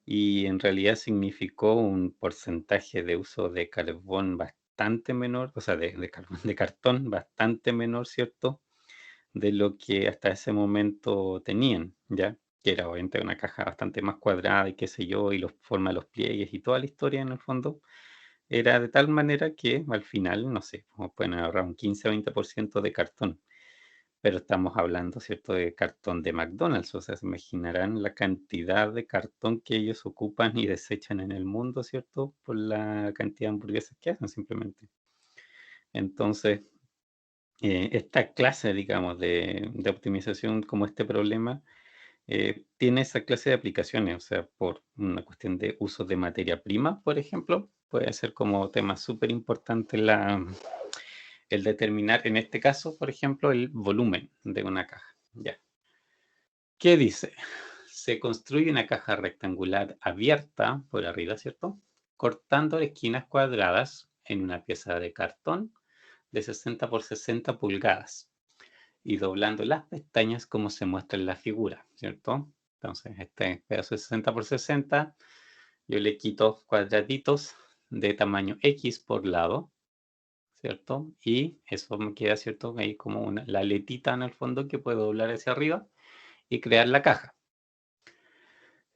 Y en realidad significó un porcentaje de uso de carbón bastante menor, o sea, de cartón bastante menor, ¿cierto? De lo que hasta ese momento tenían, ¿ya? Que era obviamente una caja bastante más cuadrada y qué sé yo, y los forma de los pliegues y toda la historia en el fondo, era de tal manera que al final, no sé, como pueden ahorrar un 15 o 20% de cartón. Pero estamos hablando, ¿cierto?, de cartón de McDonald's, o sea, se imaginarán la cantidad de cartón que ellos ocupan y desechan en el mundo, ¿cierto?, por la cantidad de hamburguesas que hacen simplemente. Entonces, esta clase, digamos, de optimización como este problema, tiene esa clase de aplicaciones, o sea, por una cuestión de uso de materia prima, por ejemplo, puede ser como tema súper importante el determinar, en este caso, por ejemplo, el volumen de una caja. Ya. ¿Qué dice? Se construye una caja rectangular abierta por arriba, ¿cierto? Cortando esquinas cuadradas en una pieza de cartón de 60 por 60 pulgadas y doblando las pestañas como se muestra en la figura, ¿cierto? Entonces, este pedazo de 60 por 60, yo le quito cuadraditos de tamaño X por lado, ¿cierto? Y eso me queda, ¿cierto? Ahí como la aletita en el fondo que puedo doblar hacia arriba y crear la caja.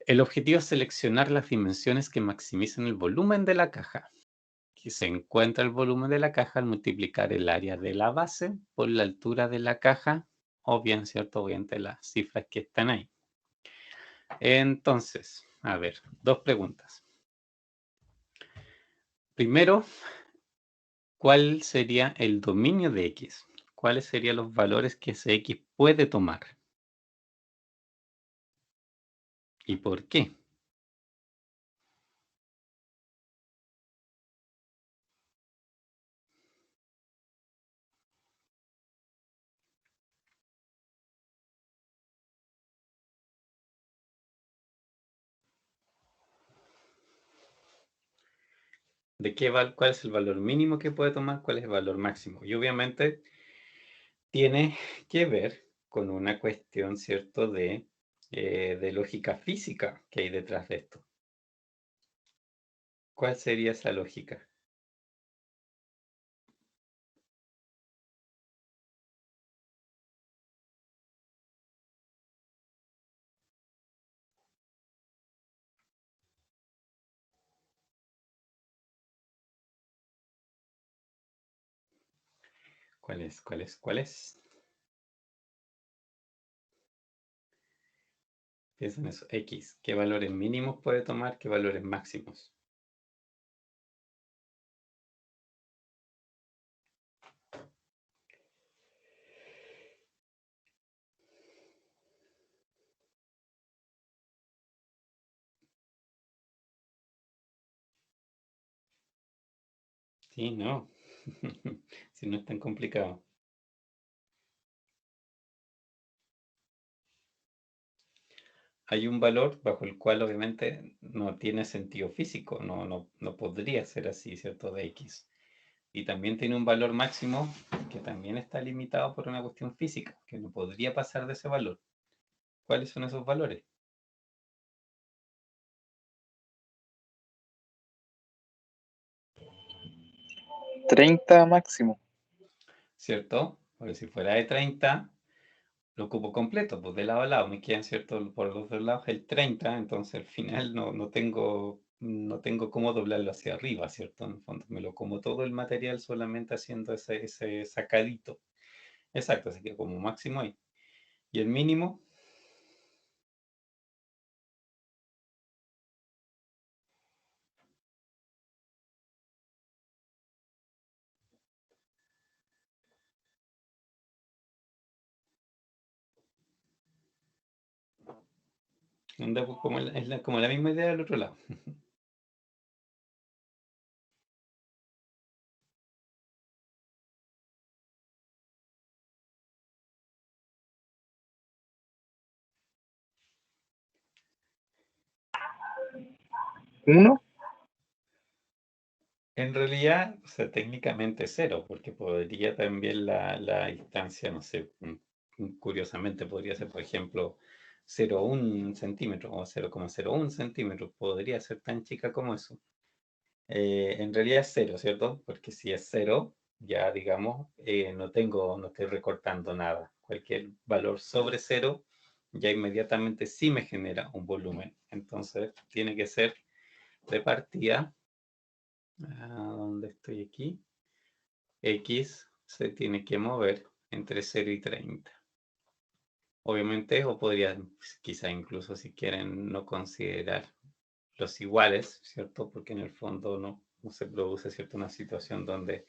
El objetivo es seleccionar las dimensiones que maximicen el volumen de la caja. Aquí se encuentra el volumen de la caja al multiplicar el área de la base por la altura de la caja, o bien, ¿cierto? Obviamente las cifras que están ahí. Entonces, a ver, dos preguntas. Primero, ¿cuál sería el dominio de X? ¿Cuáles serían los valores que ese X puede tomar? ¿Y por qué? ¿Cuál es el valor mínimo que puede tomar? ¿Cuál es el valor máximo? Y obviamente tiene que ver con una cuestión, ¿cierto?, de lógica física que hay detrás de esto. ¿Cuál sería esa lógica? ¿Cuál es? ¿Cuál es? ¿Cuál es? Piensa en eso. X. ¿Qué valores mínimos puede tomar? ¿Qué valores máximos? Sí, no. Si no es tan complicado. Hay un valor bajo el cual obviamente no tiene sentido físico, no podría ser así, ¿cierto? De X. Y también tiene un valor máximo que también está limitado por una cuestión física, que no podría pasar de ese valor. ¿Cuáles son esos valores? 30 máximo. ¿Cierto? Porque si fuera de 30, lo ocupo completo, pues de lado a lado, me quedan, ¿cierto? Por los dos lados el 30, entonces al final no tengo cómo doblarlo hacia arriba, ¿cierto? En el fondo me lo como todo el material solamente haciendo ese sacadito. Exacto, así que como máximo ahí. ¿Y el mínimo? Anda pues, como la misma idea del otro lado. ¿Uno? En realidad, o sea, técnicamente cero, porque podría también la distancia, no sé, curiosamente podría ser, por ejemplo, 0,1 centímetro o 0,01 centímetros, podría ser tan chica como eso. En realidad es cero, ¿cierto? Porque si es cero, ya digamos, no estoy recortando nada. Cualquier valor sobre cero, ya inmediatamente sí me genera un volumen. Entonces, tiene que ser de partida. ¿Dónde estoy aquí? X se tiene que mover entre 0 y 30. Obviamente, o podría, pues, quizá incluso si quieren no considerar los iguales, ¿cierto? Porque en el fondo no se produce, ¿cierto? Una situación donde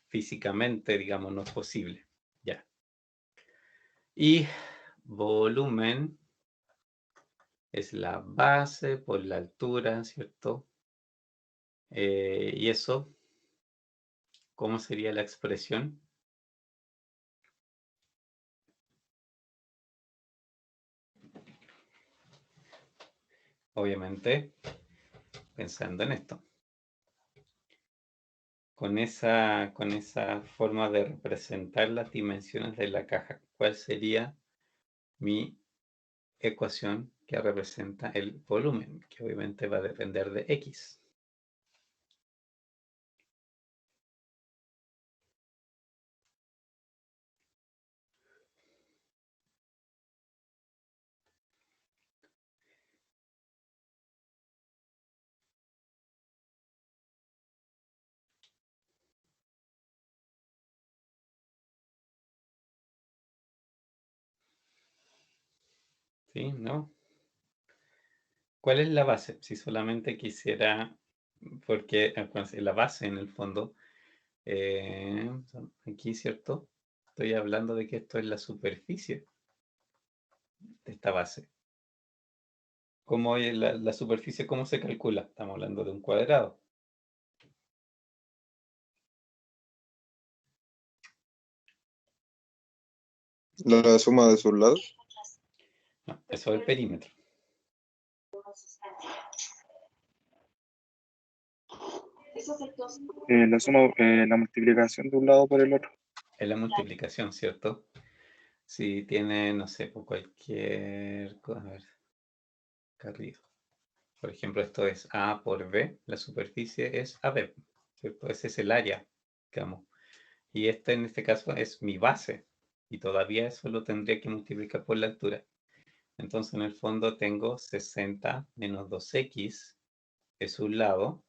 físicamente, digamos, no es posible. Ya. Y volumen es la base por la altura, ¿cierto? Y eso, ¿cómo sería la expresión? Obviamente, pensando en esto. Con esa forma de representar las dimensiones de la caja, ¿cuál sería mi ecuación que representa el volumen? Que obviamente va a depender de X. ¿Sí? ¿No? ¿Cuál es la base? Si solamente quisiera, porque la base en el fondo, aquí, ¿cierto? Estoy hablando de que esto es la superficie de esta base. ¿Cómo es la superficie, cómo se calcula? Estamos hablando de un cuadrado. La suma de sus lados. No, eso es el perímetro. La suma, la multiplicación de un lado por el otro. Es la multiplicación, ¿cierto? Si tiene, no sé, por cualquier cosa, a ver, acá arriba. Por ejemplo, esto es A por B, la superficie es AB, ¿cierto? Ese es el área, digamos. Y este en este caso es mi base. Y todavía eso lo tendría que multiplicar por la altura. Entonces en el fondo tengo 60 menos 2x es un lado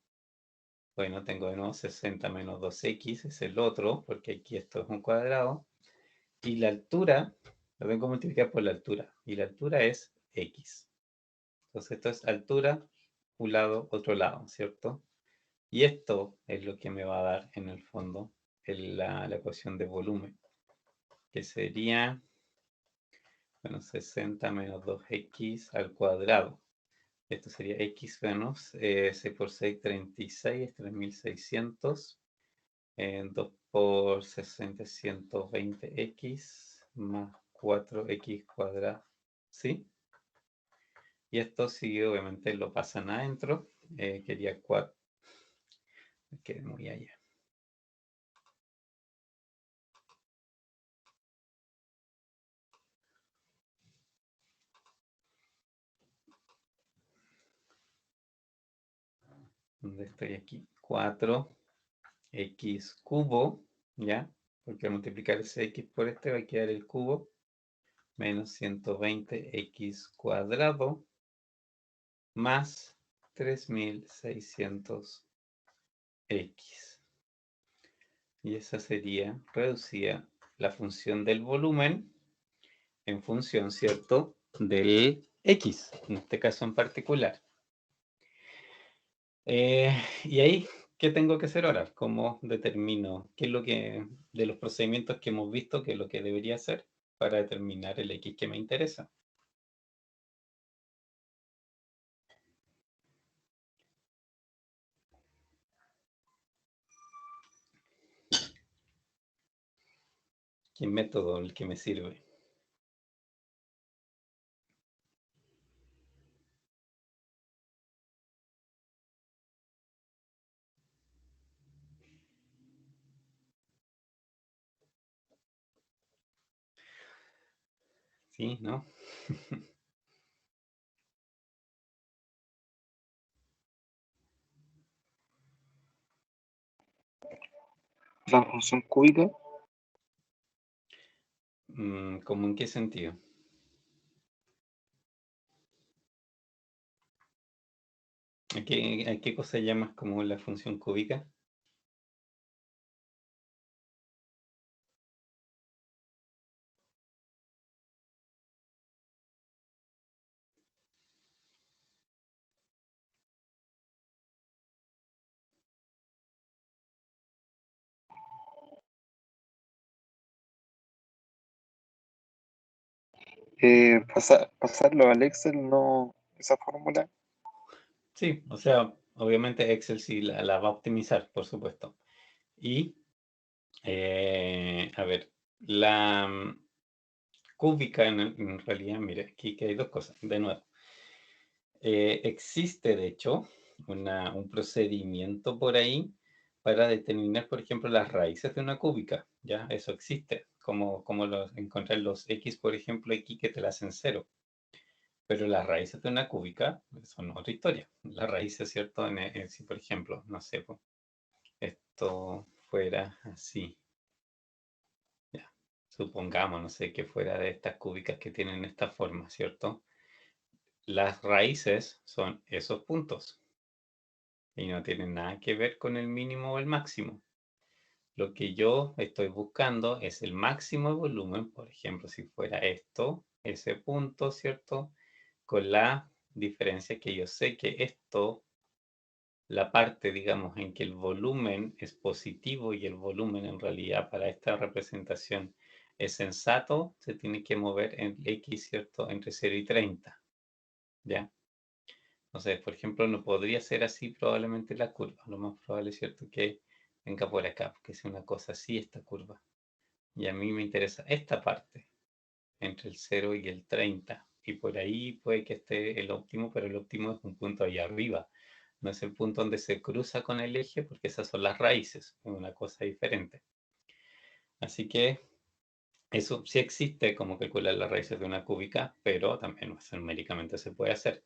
Bueno, tengo de nuevo 60 menos 2x, es el otro, porque aquí esto es un cuadrado. Y la altura, lo tengo que multiplicar por la altura. Y la altura es x. Entonces esto es altura, un lado, otro lado, ¿cierto? Y esto es lo que me va a dar, en el fondo, la ecuación de volumen. Que sería, bueno, 60 menos 2x al cuadrado. Esto sería x menos 6 por 6, 36, es 3600. 2 por 60, 120x más 4x cuadrado. ¿Sí? Y esto sí, obviamente lo pasan adentro. Quería 4. Quedé muy allá. ¿Dónde estoy aquí? 4x cubo, ¿ya? Porque al multiplicar ese x por este va a quedar el cubo. Menos 120x cuadrado más 3600x. Y esa sería reducida la función del volumen en función, ¿cierto?, del x, en este caso en particular. Y ahí, ¿qué tengo que hacer ahora? ¿Cómo determino qué es lo que, de los procedimientos que hemos visto, qué es lo que debería hacer para determinar el x que me interesa? ¿Qué método el que me sirve? ¿Sí? ¿No? La función cúbica, ¿Cómo en qué sentido? ¿A qué cosa llamas como la función cúbica? pasarlo al Excel, no, esa fórmula. Sí, o sea, obviamente Excel sí la va a optimizar, por supuesto. Y, a ver, la cúbica en realidad, mire, aquí que hay dos cosas. De nuevo, existe de hecho un procedimiento por ahí para determinar, por ejemplo, las raíces de una cúbica. Ya, eso existe. Como encontrar los x, por ejemplo, aquí que te la hacen cero. Pero las raíces de una cúbica son otra historia. Las raíces, ¿cierto? Si, por ejemplo, no sé, pues, esto fuera así. Ya. Supongamos, no sé, que fuera de estas cúbicas que tienen esta forma, ¿cierto? Las raíces son esos puntos y no tienen nada que ver con el mínimo o el máximo. Lo que yo estoy buscando es el máximo de volumen, por ejemplo, si fuera esto, ese punto, ¿cierto? Con la diferencia que yo sé que esto, la parte, digamos, en que el volumen es positivo y el volumen en realidad para esta representación es sensato, se tiene que mover en x, ¿cierto?, entre 0 y 30, ¿ya? Entonces, por ejemplo, no podría ser así probablemente la curva. Lo más probable es, ¿cierto?, que venga por acá, porque sea una cosa así esta curva. Y a mí me interesa esta parte, entre el 0 y el 30. Y por ahí puede que esté el óptimo, pero el óptimo es un punto ahí arriba. No es el punto donde se cruza con el eje, porque esas son las raíces, es una cosa diferente. Así que eso sí existe, como calcular las raíces de una cúbica, pero también numéricamente se puede hacer.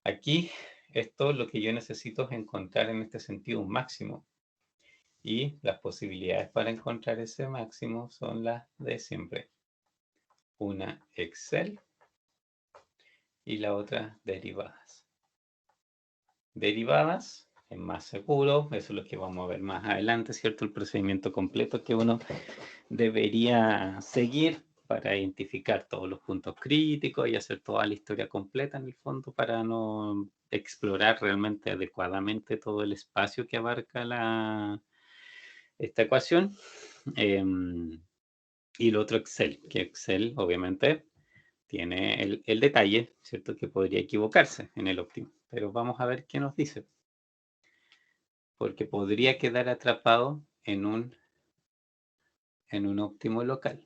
Aquí, esto lo que yo necesito es encontrar en este sentido un máximo. Y las posibilidades para encontrar ese máximo son las de siempre. Una Excel y la otra derivadas. Derivadas es más seguro. Eso es lo que vamos a ver más adelante, ¿cierto? El procedimiento completo que uno debería seguir para identificar todos los puntos críticos y hacer toda la historia completa en el fondo para no explorar realmente adecuadamente todo el espacio que abarca esta ecuación. Y lo otro Excel, que Excel obviamente tiene el detalle, ¿cierto? Que podría equivocarse en el óptimo, pero vamos a ver qué nos dice. Porque podría quedar atrapado en un óptimo local.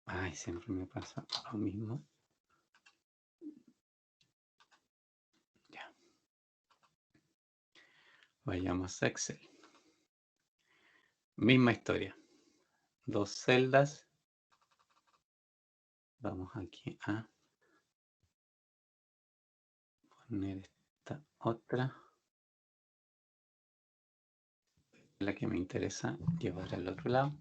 Ay, siempre me pasa lo mismo. Ya. Vayamos a Excel. Misma historia. 2 celdas. Vamos aquí a poner esta otra. La que me interesa llevar al otro lado.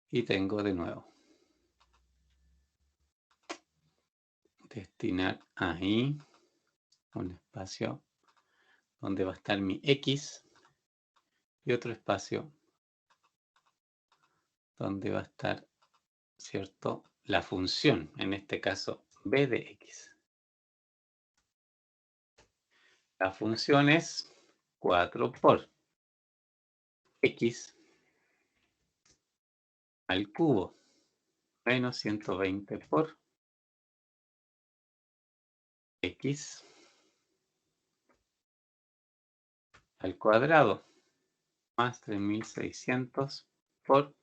Y tengo de nuevo. Destinar ahí un espacio donde va a estar mi X y otro espacio donde va a estar, ¿cierto? La función, en este caso, b de x. La función es 4 por x al cubo menos 120 por x al cuadrado más 3600 por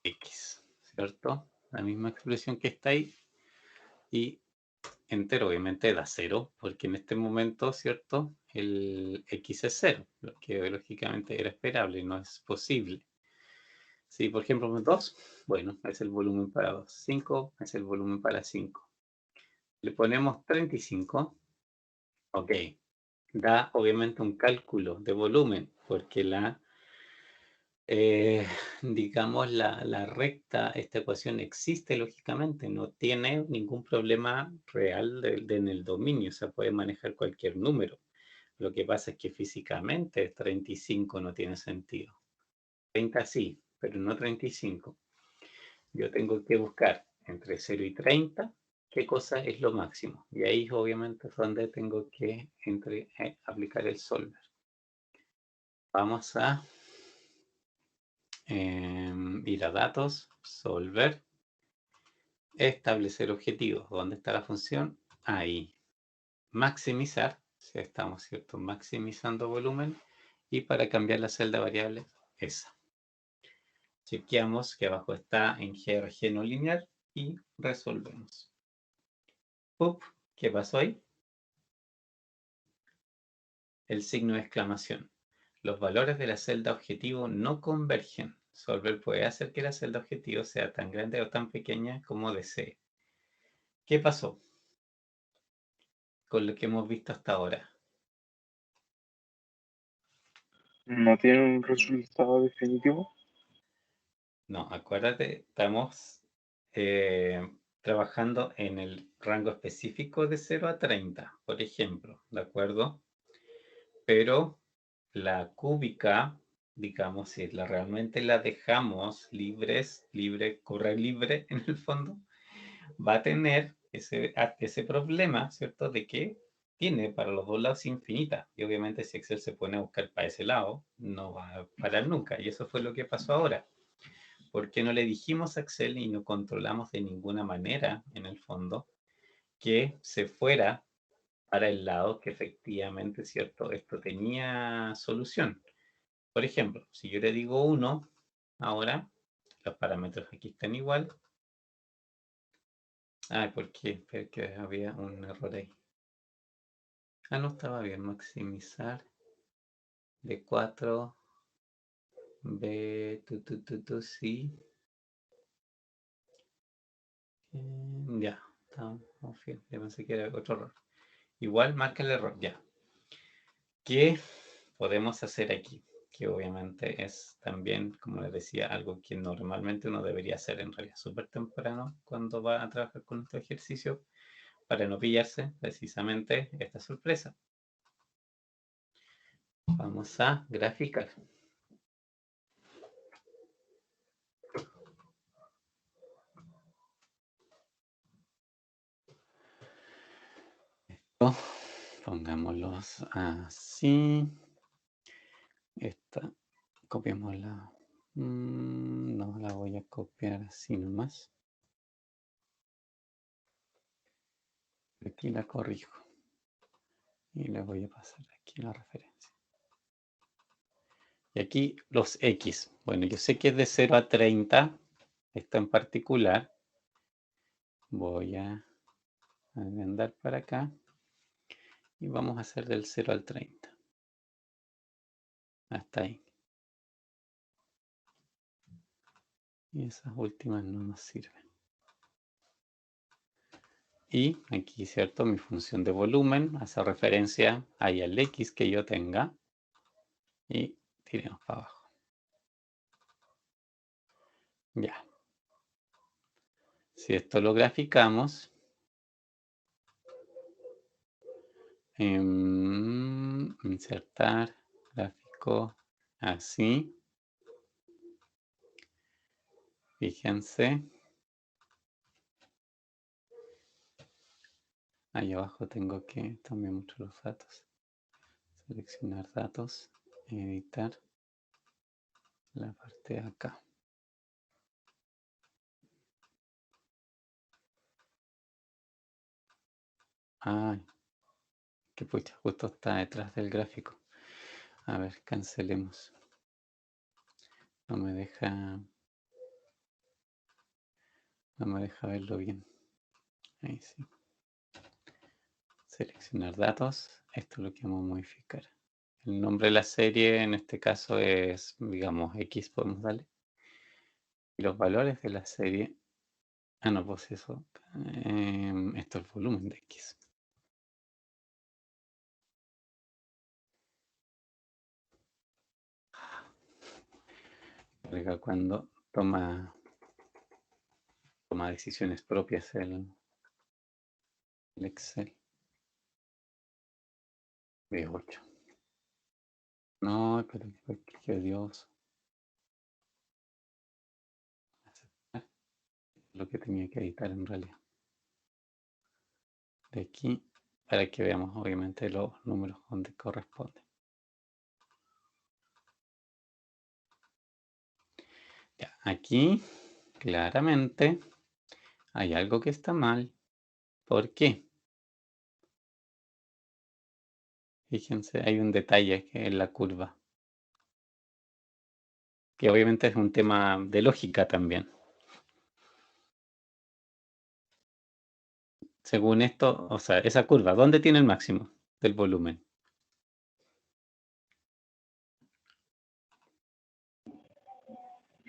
x, ¿cierto? La misma expresión que está ahí y entero obviamente da 0 porque en este momento, ¿cierto? El x es 0, lo que lógicamente era esperable, no es posible. Si, por ejemplo, 2, bueno, es el volumen para 2. 5 es el volumen para 5. Le ponemos 35. Ok. Da obviamente un cálculo de volumen, porque digamos, la recta, esta ecuación existe lógicamente, no tiene ningún problema real en el dominio, o sea, puede manejar cualquier número. Lo que pasa es que físicamente 35 no tiene sentido. 30 sí, pero no 35. Yo tengo que buscar entre 0 y 30 qué cosa es lo máximo. Y ahí obviamente es donde tengo que aplicar el solver. Vamos a ir a datos, solver, establecer objetivos. ¿Dónde está la función? Ahí. Maximizar, si estamos, ¿cierto? Maximizando volumen. Y para cambiar la celda variable, esa. Chequeamos que abajo está en GRG no lineal y resolvemos. ¿Qué pasó ahí? El signo de exclamación. Los valores de la celda objetivo no convergen. Solver puede hacer que la celda objetivo sea tan grande o tan pequeña como desee. ¿Qué pasó con lo que hemos visto hasta ahora? ¿No tiene un resultado definitivo? No, acuérdate, estamos trabajando en el rango específico de 0 a 30, por ejemplo, ¿de acuerdo? Pero la cúbica, digamos, si realmente la dejamos correr libre en el fondo, va a tener ese problema, ¿cierto? De que tiene para los dos lados infinita. Y obviamente si Excel se pone a buscar para ese lado, no va a parar nunca. Y eso fue lo que pasó ahora. Porque no le dijimos a Excel y no controlamos de ninguna manera, en el fondo, que se fuera para el lado que efectivamente, ¿cierto? Esto tenía solución. Por ejemplo, si yo le digo 1, ahora los parámetros aquí están igual. Ah, ¿por qué? Porque había un error ahí. Ah, no estaba bien. Maximizar de 4 B, sí. Ya, estamos bien. Ya pensé que era otro error. Igual marca el error, ya. ¿Qué podemos hacer aquí? que obviamente es también, como les decía, algo que normalmente uno debería hacer en realidad súper temprano cuando va a trabajar con estos ejercicios, para no pillarse precisamente esta sorpresa. Vamos a graficar. Esto, pongámoslos así. Esta, copiémosla. No la voy a copiar así nomás. Aquí la corrijo. Y le voy a pasar aquí la referencia. Y aquí los X. Bueno, yo sé que es de 0 a 30. Esta en particular. Voy a agrandar para acá. Y vamos a hacer del 0 al 30. Hasta ahí. Y esas últimas no nos sirven. Y aquí, ¿cierto? Mi función de volumen hace referencia ahí al X que yo tenga. Y tiremos para abajo. Ya. Si esto lo graficamos, insertar gráfico así. Fíjense. Ahí abajo tengo que también mucho los datos. Seleccionar datos, editar la parte de acá. Ay, que pucha, justo está detrás del gráfico. A ver, cancelemos. No me deja verlo bien. Ahí sí. Seleccionar datos. Esto es lo que vamos a modificar. El nombre de la serie en este caso es, digamos, X, podemos darle. Y los valores de la serie. Ah, no, pues eso. Esto es el volumen de X. Carga cuando toma decisiones propias el Excel. B8. No, pero qué odioso. Aceptar. Lo que tenía que editar en realidad. De aquí, para que veamos obviamente los números donde corresponde. Ya, aquí, claramente, hay algo que está mal. ¿Por qué? Fíjense, hay un detalle que es la curva. Que obviamente es un tema de lógica también. Según esto, o sea, esa curva, ¿dónde tiene el máximo del volumen?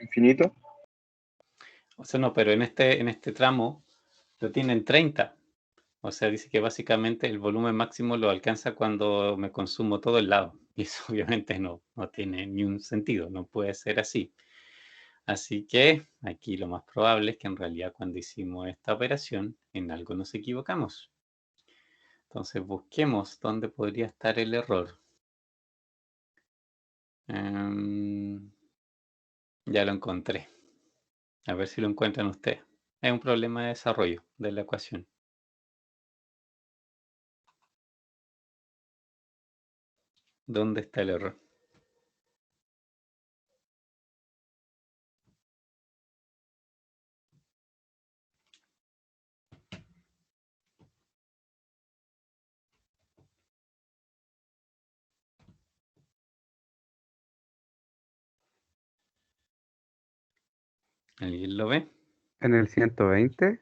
Infinito. O sea, no, pero en este tramo lo tienen 30. O sea, dice que básicamente el volumen máximo lo alcanza cuando me consumo todo el lado. Y eso obviamente no tiene ni un sentido, no puede ser así. Así que aquí lo más probable es que en realidad cuando hicimos esta operación, en algo nos equivocamos. Entonces busquemos dónde podría estar el error. Ya lo encontré. A ver si lo encuentran ustedes. Es un problema de desarrollo de la ecuación. ¿Dónde está el error? ¿Alguien lo ve? En el 120.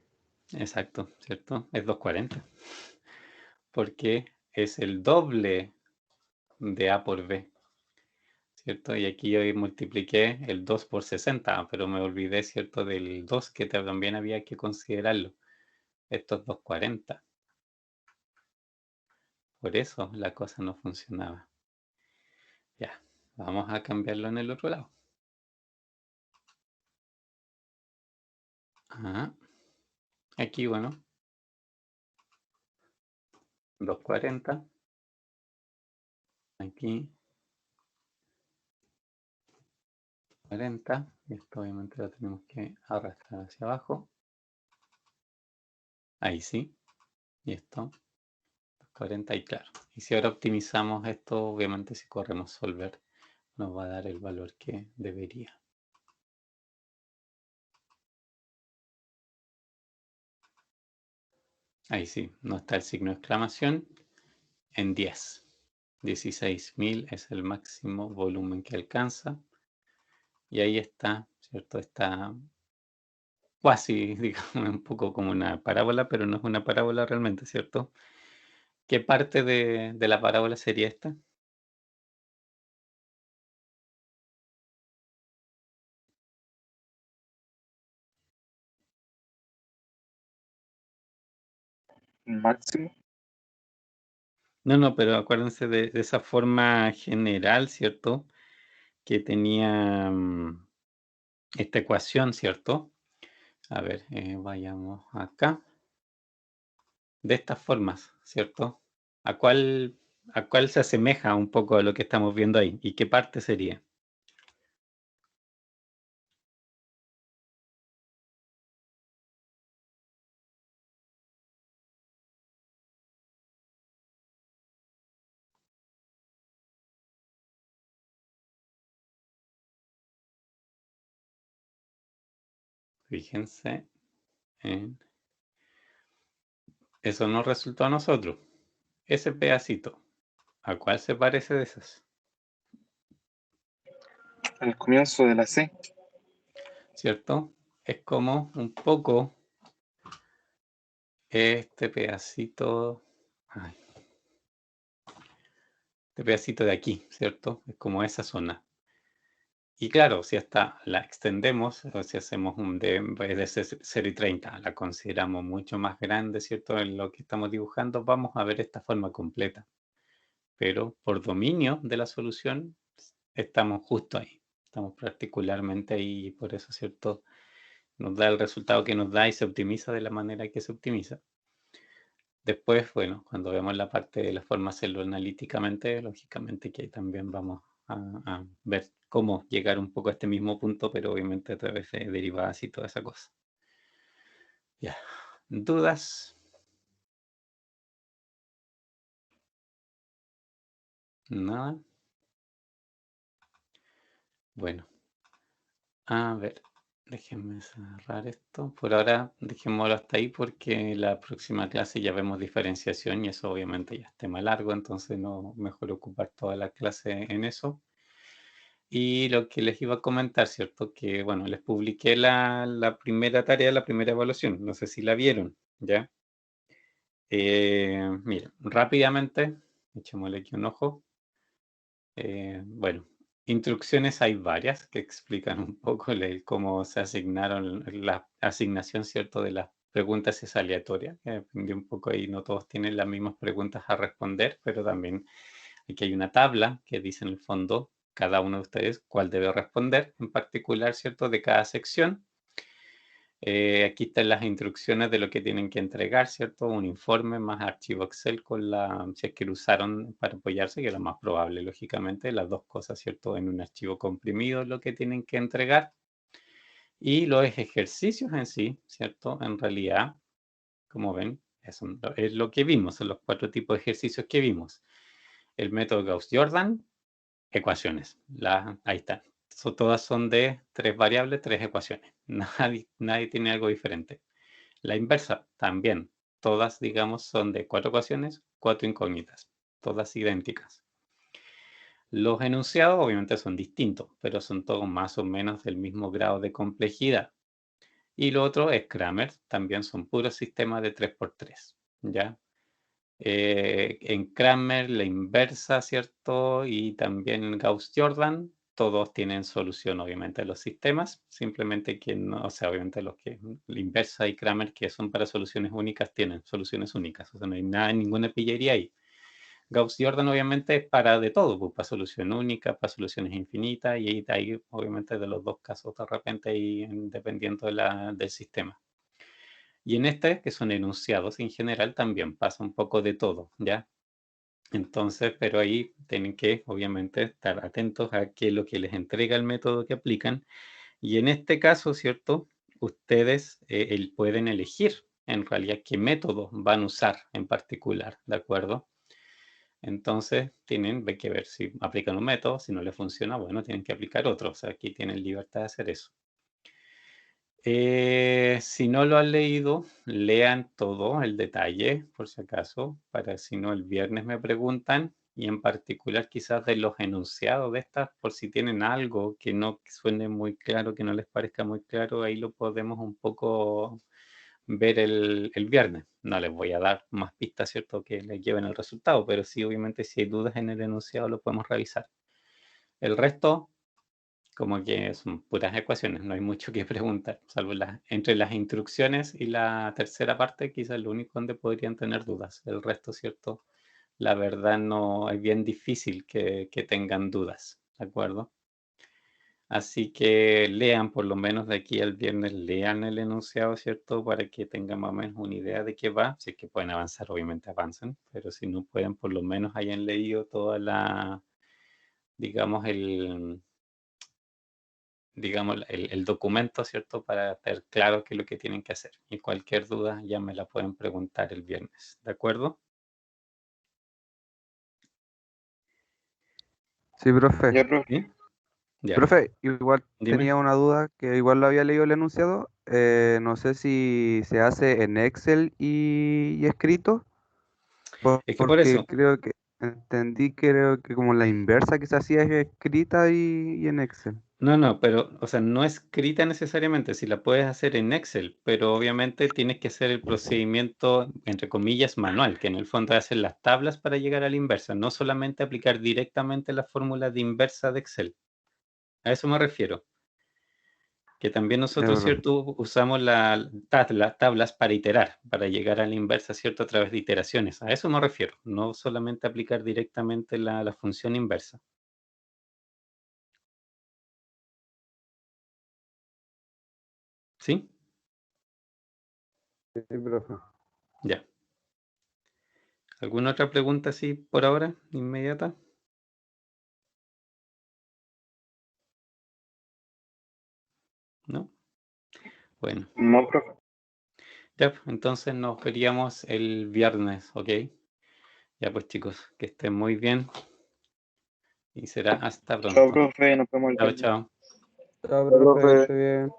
Exacto, ¿cierto? Es 240. Porque es el doble de A por B, ¿cierto? Y aquí yo multipliqué el 2 por 60, pero me olvidé, ¿cierto? Del 2 que también había que considerarlo. Esto es 240. Por eso la cosa no funcionaba. Ya, Vamos a cambiarlo en el otro lado. Ajá. Aquí, bueno, 240. Aquí 40. Y esto obviamente lo tenemos que arrastrar hacia abajo. Ahí sí. Y esto 40 y claro. Y si ahora optimizamos esto, obviamente si corremos solver nos va a dar el valor que debería. Ahí sí, no está el signo de exclamación en 10. 16.000 es el máximo volumen que alcanza. Y ahí está, ¿cierto? Está casi, digamos, un poco como una parábola, pero no es una parábola realmente, ¿cierto? ¿Qué parte de la parábola sería esta? Máximo. No, pero acuérdense de esa forma general, ¿cierto? Que tenía esta ecuación, ¿cierto? A ver, vayamos acá. De estas formas, ¿cierto? ¿A cuál se asemeja un poco a lo que estamos viendo ahí? ¿Y qué parte sería? Fíjense en... Eso nos resultó a nosotros. Ese pedacito. ¿A cuál se parece de esas? Al comienzo de la C. ¿Cierto? Es como un poco este pedacito... Ay, este pedacito de aquí, ¿cierto? Es como esa zona. Y claro, si hasta la extendemos, o si hacemos un D en vez de 0 y 30, la consideramos mucho más grande, ¿cierto? En lo que estamos dibujando, vamos a ver esta forma completa. Pero por dominio de la solución, estamos justo ahí. Estamos particularmente ahí y por eso, ¿cierto? Nos da el resultado que nos da y se optimiza de la manera que se optimiza. Después, bueno, cuando vemos la parte de la forma analíticamente, lógicamente que ahí también vamos a ver cómo llegar un poco a este mismo punto, pero obviamente a través de derivadas y toda esa cosa. Ya, ¿dudas? Nada. Bueno, a ver, déjenme cerrar esto. Por ahora dejémoslo hasta ahí porque la próxima clase ya vemos diferenciación y eso obviamente ya es tema largo, entonces no mejor ocupar toda la clase en eso. Y lo que les iba a comentar, ¿cierto? Que, bueno, les publiqué la primera tarea, la primera evaluación. No sé si la vieron, ¿ya? Miren, rápidamente, echémosle aquí un ojo. Bueno, instrucciones hay varias que explican un poco cómo se asignaron, la asignación, ¿cierto? De las preguntas es aleatoria. Que depende un poco ahí, no todos tienen las mismas preguntas a responder, pero también aquí hay una tabla que dice en el fondo cada uno de ustedes cuál debe responder en particular, ¿cierto? De cada sección. Aquí están las instrucciones de lo que tienen que entregar, ¿cierto? Un informe más archivo Excel con si es que lo usaron para apoyarse, que es lo más probable, lógicamente, las dos cosas, ¿cierto? En un archivo comprimido lo que tienen que entregar. Y los ejercicios en sí, ¿cierto? En realidad, como ven, es lo que vimos, son los 4 tipos de ejercicios que vimos. El método Gauss-Jordan, ecuaciones. Ahí están. Todas son de 3 variables, 3 ecuaciones. Nadie tiene algo diferente. La inversa también. Todas, digamos, son de 4 ecuaciones, 4 incógnitas. Todas idénticas. Los enunciados obviamente son distintos, pero son todos más o menos del mismo grado de complejidad. Y lo otro es Kramer. También son puros sistemas de 3×3. ¿Ya? En Kramer, la inversa, ¿cierto? Y también Gauss-Jordan, todos tienen solución, obviamente, los sistemas, simplemente que no, o sea, obviamente los que, la inversa y Kramer, que son para soluciones únicas, tienen soluciones únicas, o sea, no hay nada, ninguna pillería ahí. Gauss-Jordan obviamente es para de todo, pues, para solución única, para soluciones infinitas, y ahí obviamente de los dos casos de repente, ahí, dependiendo del sistema. Y en este, que son enunciados en general, también pasa un poco de todo, ¿ya? Entonces, pero ahí tienen que, obviamente, estar atentos a qué es lo que les entrega el método que aplican. Y en este caso, ¿cierto? Ustedes pueden elegir, en realidad, qué método van a usar en particular, ¿de acuerdo? Entonces, tienen que ver si aplican un método, si no les funciona, bueno, tienen que aplicar otro. O sea, aquí tienen libertad de hacer eso. Si no lo han leído, lean todo el detalle, por si acaso, para si no el viernes me preguntan, y en particular quizás de los enunciados de estas, por si tienen algo que no suene muy claro, que no les parezca muy claro, ahí lo podemos un poco ver el viernes. No les voy a dar más pistas, ¿cierto?, que les lleven el resultado, pero sí, obviamente, si hay dudas en el enunciado, lo podemos revisar. El resto, como que son puras ecuaciones, no hay mucho que preguntar, salvo entre las instrucciones y la tercera parte, quizás lo único donde podrían tener dudas. El resto, ¿cierto? La verdad no es bien difícil que tengan dudas, ¿de acuerdo? Así que lean, por lo menos de aquí al viernes, lean el enunciado, ¿cierto? Para que tengan más o menos una idea de qué va. Si es que pueden avanzar, obviamente avancen, pero si no pueden, por lo menos hayan leído toda digamos, el documento, ¿cierto? Para tener claro qué es lo que tienen que hacer. Y cualquier duda ya me la pueden preguntar el viernes, ¿de acuerdo? Sí, profe. Ya, profe. ¿Sí? Ya, Profe, igual dime. tenía una duda que igual lo había leído el enunciado. No sé si se hace en Excel y escrito, Es que por porque eso, creo que entendí, creo que como la inversa que se hacía es escrita y en Excel. no, pero, o sea, no escrita necesariamente, si la puedes hacer en Excel, pero obviamente tienes que hacer el procedimiento, entre comillas, manual, que en el fondo es hacer las tablas para llegar a la inversa, no solamente aplicar directamente la fórmula de inversa de Excel. A eso me refiero. Que también Ya, nosotros, profe. ¿cierto? Usamos las tablas para iterar, para llegar a la inversa, ¿cierto? A través de iteraciones. A eso me refiero, no solamente aplicar directamente la función inversa. ¿Sí? Sí, profe. Ya. ¿Alguna otra pregunta así por ahora, inmediata? ¿No? Bueno, No, profe. ya, pues, entonces nos veríamos el viernes, ¿ok? Ya pues chicos, que estén muy bien y será hasta Chao, pronto. profe. Nos vemos el Chao, viernes. chao. Chao, Chao, profe, que profe. esté bien.